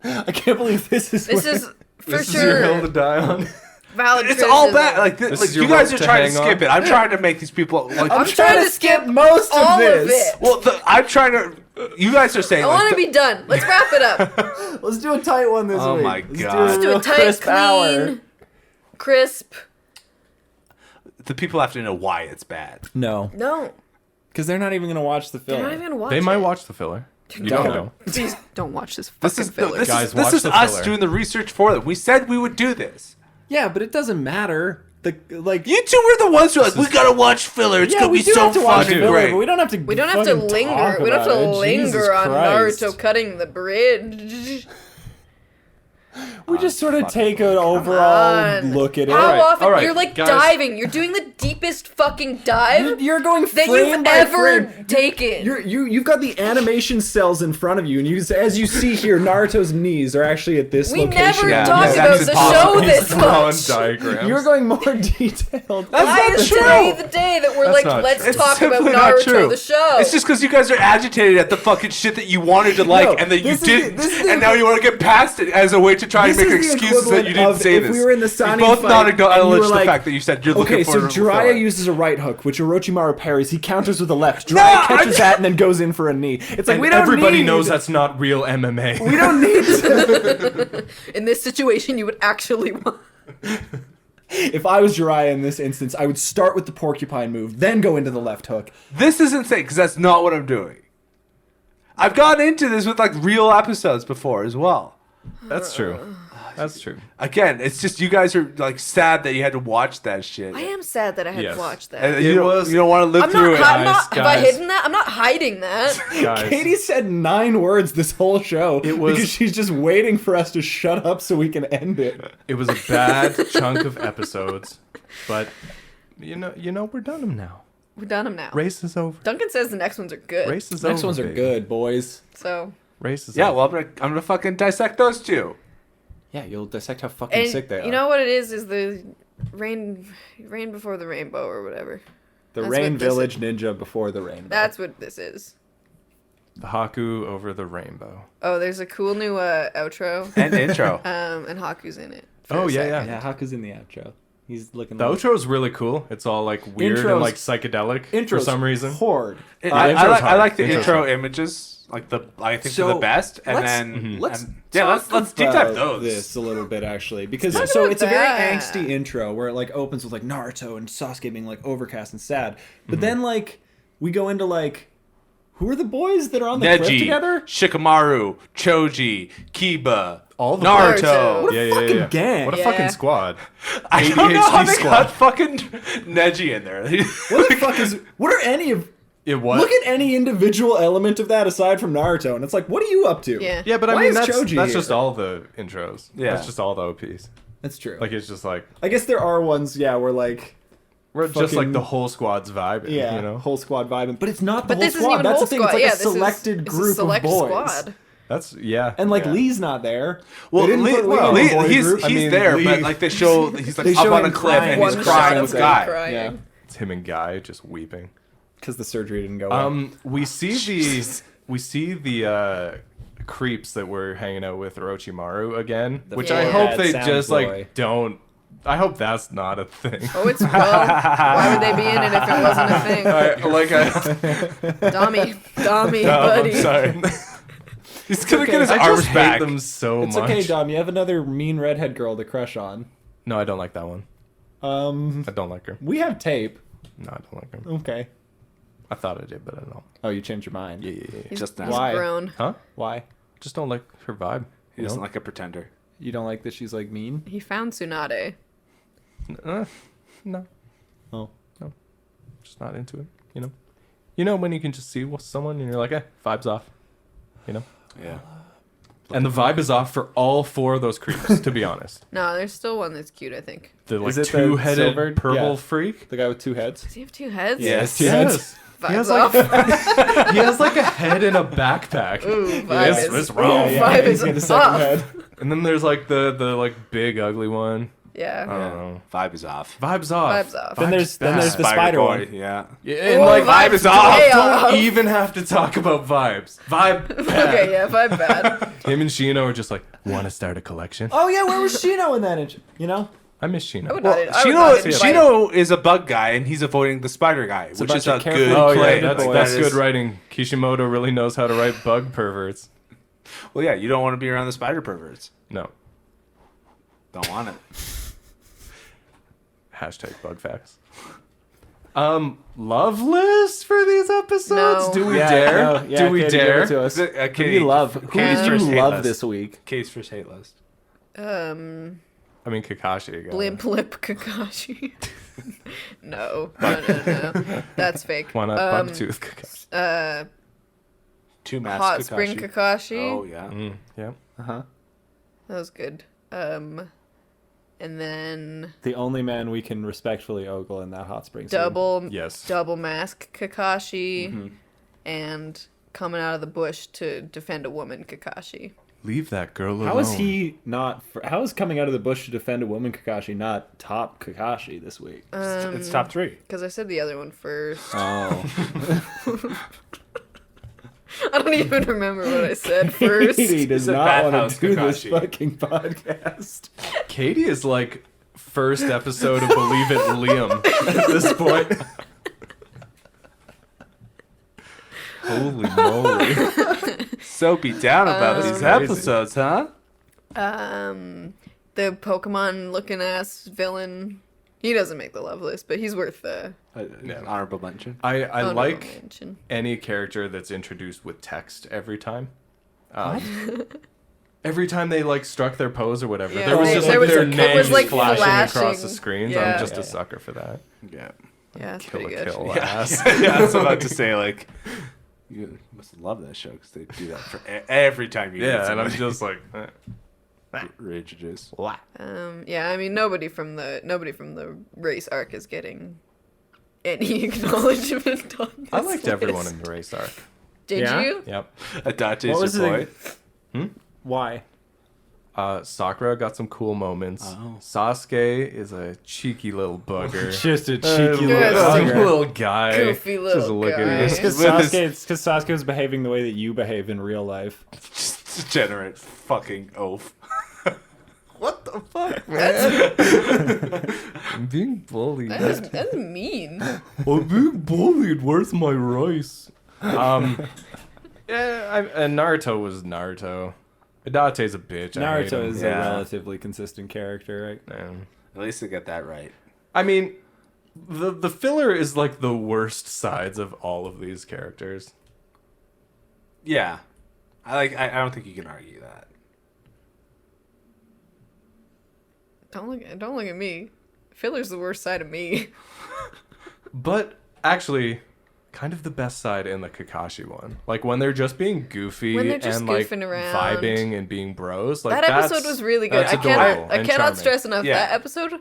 I can't believe this is. This where- is for this is your hill to sure die on. valid. It's all criticism. bad. Like, This like is your you guys rope are to trying to hang skip on? it. I'm trying to make these people like. I'm trying to skip most of all this. of it. well, I'm trying to. You guys are saying. I like, want to be done. Let's wrap it up. Let's do a tight one this Oh week. my Let's God. Let's do real a tight, crisp clean, hour. crisp. the people have to know why it's bad. No, No, because they're not even gonna watch the they're film. not even gonna watch. They might it. watch the filler. You Don't. don't know. Please don't watch this This fucking is filler. this Guys, is watch this is the us filler. doing the research for them. We said we would do this. Yeah, but it doesn't matter. You two were the ones who were like, we gotta watch filler. It's yeah, gonna we be do so have to watch fucking filler, great. but we don't have to. We don't have to fucking linger. talk We don't have to about it. Jesus linger on Christ. Naruto cutting the bridge. We just sort of take an on. overall look at it. How often all right, you're like guys. diving? You're doing the deepest fucking dive You're going that frame you've by ever frame. taken. You've got the animation cells in front of you, and as you see here, Naruto's knees are actually at this We location. never Yeah, talked yeah, about that's the impossible. show this Drawing much. diagrams. You're going more detailed. That's Why not is true. today the day that we're That's like, not let's true. talk about simply not Naruto, true. the show? It's just because you guys are agitated at the fucking shit that you wanted to like No, and that you this is didn't, the- this is the- and now you want to get past it as a way to try and This make is the excuses that you equivalent didn't of say if this. we were in the You signing both fight not and you acknowledge were the like- fact that you said you're looking Okay, for so a Jiraiya filler. uses a right hook, which Orochimaru parries. He counters with a left. Jiraiya No, catches I'm- that and then goes in for a knee. It's like And we don't everybody need, knows that's not real MMA. We don't need to. In this situation, you would actually want. If I was Jiraiya in this instance, I would start with the porcupine move, then go into the left hook. This is insane because that's not what I'm doing. I've gotten into this with like real episodes before as well. That's true. That's true. Again, it's just you guys are like sad that you had to watch that shit. I am sad that I had Yes. to watch that. And It you don't, was- you don't want to live I'm through not, it. I'm not, have I guys. hidden that? I'm not hiding that. Guys, Katie said 9 words this whole show It was- because she's just waiting for us to shut up so we can end it. it was a bad chunk of episodes, but you know we're done them now. We've done them now. Race is over. Duncan says the next ones are good. Race is over. Next ones are baby. good, boys. So, Race is Yeah, over. well, I'm gonna fucking dissect those two. Yeah, you'll dissect how fucking sick they and are. you know what it is the rain before the rainbow or whatever. the that's Rain what this Village Ninja before the rain. That's what this is. The Haku over the rainbow. Oh, there's a cool new outro. And intro. And Haku's in it. for Oh, a yeah, second. Yeah, Haku's in the outro. He's looking. The outro is really cool. It's all like weird Intro's- and like psychedelic for Intro's some reason. Horde. I intro's like hard. the Intro's intro hard. images. Like I think So, they're the best. And let's- then let's let's deep dive those. This a little bit actually because Talk so about it's a very that. angsty intro where it like opens with like Naruto and Sasuke being like overcast and sad, but Mm-hmm. then like we go into like who are the boys that are on the cliff Neji, together? Shikamaru, Choji, Kiba, All the Naruto. Naruto. What a fucking gang. What a Yeah. fucking squad. I don't know how ADHD they squad. got fucking Neji in there. What the fuck is? What are any of? It was. Look at any individual element of that aside from Naruto, and it's like, what are you up to? Yeah. Yeah, but I Why mean is that's Choji that's here? just all the intros. Yeah. That's just all the OPs. That's true. Like it's just like I guess there are ones, yeah, where like, we're just Fucking- like the whole squad's vibe. yeah, You know. whole squad vibing, but it's not the But whole this isn't squad. even That's whole the thing. squad. It's like Yeah, a this is- selected it's a group select of boys. squad. That's yeah. And like yeah. Lee's not there. Well, They didn't Lee, put Lee on the Lee- boy he's group. I mean, there, Lee- but like they show he's like They up show on a him cliff and crying. he's One crying shot with of him Guy. crying. Yeah, It's him and Guy just weeping. because the surgery didn't go well. We see the creeps that were hanging out with Orochimaru again, which I Yeah. hope bad they sound just boy. like don't. I hope that's not a thing. Oh, it's why would they be in it if it wasn't a thing? Dami, buddy. I'm sorry. He's gonna okay. get his I arms just back. hate them so It's much. okay, Dom. You have another mean redhead girl to crush on. No, I don't like that one. I don't like her. We have tape. No, I don't like her. Okay. I thought I did, but I don't. Oh, you changed your mind. Yeah. He's, Just now. he's Why? grown. Huh? Why? Just don't like her vibe. He doesn't like a pretender. You don't like that she's like mean? He found Tsunade. No, Oh. just not into it. You know when you can just see someone and you're like, vibes off. You know. Yeah. And the vibe is off for all 4 of those creeps, to be honest. No, there's still one that's cute, I think. The like Is it the two-headed silver- purple yeah. freak. The guy with 2 heads. Does he have 2 heads? Yes. Yes. He Vibes has off. like he has like a head in a backpack. Ooh, vibe Yes, is it's wrong. Vibe he's is got a second off. head. And then there's like the like big ugly one. Yeah. I don't know. Vibe is off. Vibes off. Vibes off. Then there's the Spider spider boy, one. yeah. Yeah, and Ooh, like vibe is off. way don't off. even have to talk about vibes. Vibe. Bad. Okay, yeah, vibe bad. Him and Shino are just like, want to start a collection? Oh yeah, where was Shino in that? You know. I miss Shino. I would not invite him. Shino is a bug guy, and he's avoiding the spider guy, which bunch is a of carefully good Oh play. yeah, that's That good writing. Kishimoto really knows how to write bug perverts. Well, yeah, you don't want to be around the spider perverts. No. Don't want it. Hashtag bug facts. Love list for these episodes? No. Do we Yeah, dare? no, yeah, Do we Katie, give dare? it to us. Is it, Who do you love? Who Katie's did first you hate love list. this week? Case first hate list. I mean Kakashi again. Blimp lip Kakashi. No. That's fake. Why not Bugtooth Kakashi? Two masks. Hot Spring Kakashi. Oh yeah. Yeah. Uh-huh. That was good. And then The only man we can respectfully ogle in that hot spring scene. Yes. double mask Kakashi, Mm-hmm. and coming out of the bush to defend a woman Kakashi. Leave that girl alone. How is he not? How is coming out of the bush to defend a woman Kakashi not top Kakashi this week? It's top 3. Because I said the other one first. Oh, I don't even remember what I said first. Katie does It's a not bathhouse want to do this Kakashi. fucking podcast. Katie is like first episode of Believe It Liam at this point. Holy moly. So beat down about these crazy. episodes, huh? The Pokemon looking ass villain. He doesn't make the love list, but he's worth the Honorable mention. I honorable like mention. any character that's introduced with text every time. Every time they like struck their pose or whatever, Yeah, there was they- just there like was their a- it name was, like, flashing across flashing. the screens. Yeah. I'm just Yeah. a sucker for that. Yeah. Yeah, it's Kill pretty a good. kill Yeah, ass. yeah, I was about to say, like, you must love that show because they do that for every time you Yeah, and I'm just like, reintroduce. Yeah, I mean nobody from the race arc is getting any acknowledgement on this I liked everyone list. in the race arc. Did Yeah? you? Yep. Adate's What was your boy. Why? Sakura got some cool moments. Oh. Sasuke is a cheeky little bugger. Just a Uh, cheeky Yeah, little it's little, bugger. little guy. Goofy little Just look guy. at It's this. because With his- Sasuke was behaving the way that you behave in real life. Just degenerate fucking oaf. What the fuck, man? I'm being bullied. That's mean. I'm being bullied. Where's my rice? Yeah, and Naruto was Naruto. Adate's a bitch. I hate Naruto him. is Yeah. a relatively consistent character, right? Man. At least they get that right. I mean, the filler is like the worst sides of all of these characters. Yeah. I don't think you can argue that. Don't look at me. Filler's the worst side of me. But actually, kind of the best side in the Kakashi one. Like when they're just being goofy When they're just and like goofing around. vibing and being bros. Like That episode was really good. that's I cannot adorable and cannot charming. stress enough Yeah. that episode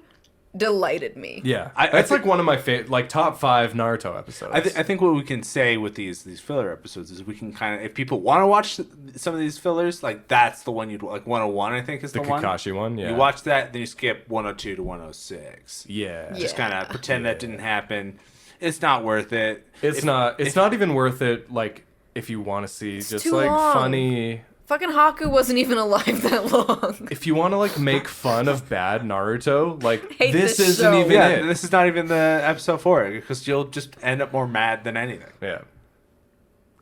delighted me. Yeah, I that's think- like one of my favorite, like top 5 Naruto episodes. I think what we can say with these filler episodes is we can kind of, if people want to watch some of these fillers, like that's the one you'd like. 101, I think, is the the one. Kakashi one. Yeah, You watch that, then you skip 102 to 106. Yeah, Yeah. Just kind of pretend that didn't happen. It's not worth it. It's not. It's not even worth it. Like if you want to see just too like long. funny. Fucking Haku wasn't even alive that long. If you want to like make fun of bad Naruto, like Hate this this isn't show. even Yeah, it. this is not even the episode for it because you'll just end up more mad than anything. Yeah.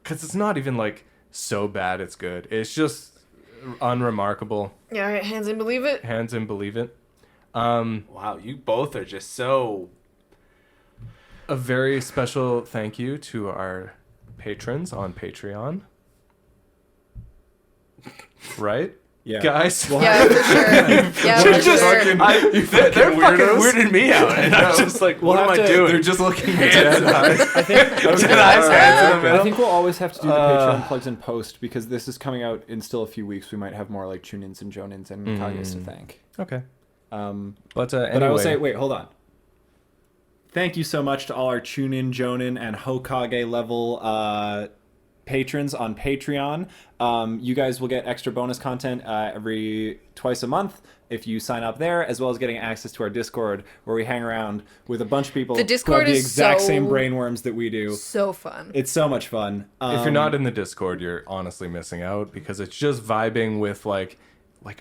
Because it's not even like so bad it's good. It's just unremarkable. Yeah, alright, hands in, believe it. Hands in, believe it. Wow, you both are just so. A very special thank you to our patrons on Patreon. Right? Yeah. guys. Yeah, for sure. Yeah, for Just- sure. they're fucking weirdos. weirding me out, and I'm just like, what am I doing? They're just looking at dead eyes. I think Dead eyes, hands in the I middle. think we'll always have to do the Patreon plugs in post because this is coming out in still a few weeks. We might have more like tune-ins and Jonins and Kages to thank. Okay. But But I will say, wait, hold on. Thank you so much to all our tune-in, Jonin, and Hokage level patrons on Patreon. You guys will get extra bonus content every twice a month if you sign up there, as well as getting access to our Discord where we hang around with a bunch of people The who Discord have the is exact so- same brainworms that we do. So fun. It's so much fun. if you're not in the Discord, you're honestly missing out because it's just vibing with like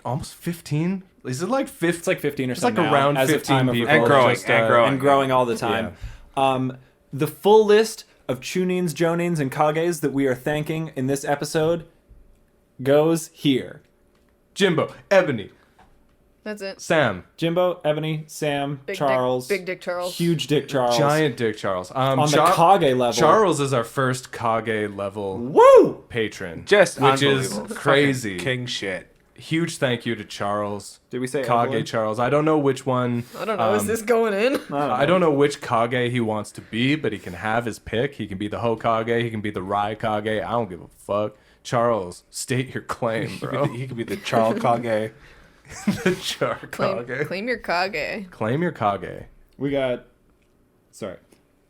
almost 15. Is it like 50? It's like 15 or It's like something now, around as of 15 time of people. And growing, Just, and growing. and growing all the time. The full list of tunings, jonins, and kages that we are thanking in this episode goes here. Jimbo, Ebony, That's it. Sam, Jimbo, Ebony, Sam, Big Charles. Big Dick Charles. Huge Dick Charles. Giant Dick Charles. On the Kage level. Charles is our first Kage level Woo! patron. Just which is unbelievable. crazy. Fucking king shit. Huge thank you to Charles. Did we say Kage Evelyn? Charles? I don't know which one. I don't know. Is this going in? I don't know which Kage he wants to be, but he can have his pick. He can be the Hokage. He can be the Rai Kage. I don't give a fuck. Charles, state your claim, bro. He could be the Charles Kage. the Char Kage. Claim your Kage. Claim your Kage. We got... Sorry.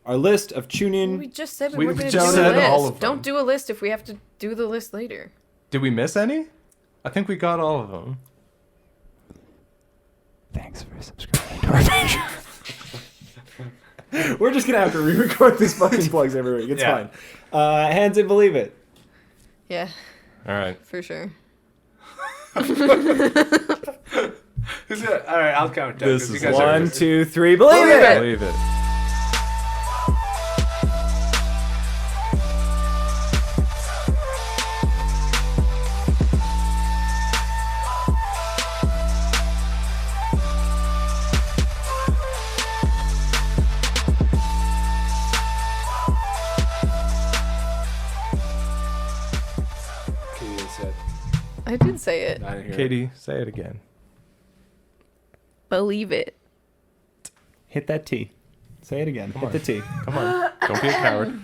Our list of We tune-in... just said We we were going to just do a said list. all of them. Don't do a list if we have to do the list later. Did we miss any? I think we got all of them. Thanks for subscribing to our Patreon. We're just going to have to re-record these fucking plugs every week. It's Yeah. fine. Hands in, believe it. Yeah, All right. for sure. Who's it? All right, I'll count down. This 'cause is you guys are- 1, 2, 3, believe Believe it! Believe it. Katie said. I did say it. I didn't hear it. Katie, say it again. Believe it. Hit that T. Say it again. Hit the T. Come on. Don't be a coward.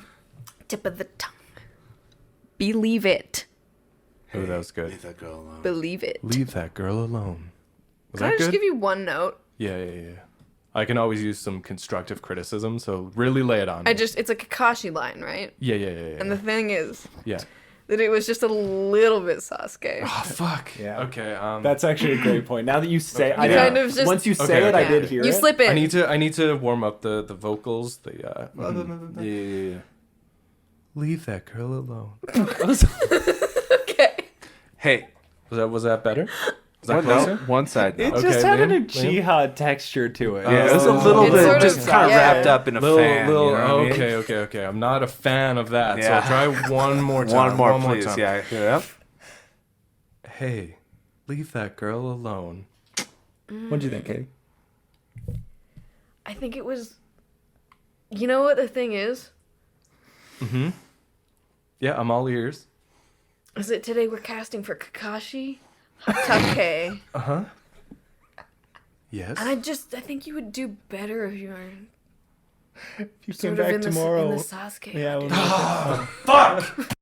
Tip of the tongue. Believe it. Ooh, that was good. Leave that girl alone. Believe it. Leave that girl alone. Was Can I that just good? give you one note? Yeah. I can always use some constructive criticism, so really lay it on me. It's a Kakashi line, right? Yeah. And the thing is Yeah. that it was just a little bit Sasuke. Oh, fuck. Yeah. Okay, That's actually a great point. Now that you say I You did, kind of just- once you say Okay, it, I okay. did hear You it. slip in. I need to warm up the vocals. Yeah. Leave that girl alone. Okay. Hey, Was that better? Was that one, closer? one side It note. just Okay, had an Liam? Uchiha texture to it. Yeah, it was a little It's bit sort just of- kind of yeah. wrapped up in a fan. You know what I mean? Okay. I'm not a fan of that. Yeah. So I'll try one more time. One more, please. time. Yeah. Yep. Hey, leave that girl alone. What'd you think, Katie? I think it was. You know what the thing is? Yeah, I'm all ears. Is that today we're casting for Kakashi Hatake. Yes. And I think you would do better if you were If you sort of in the Sasuke. Yeah, audience. fuck!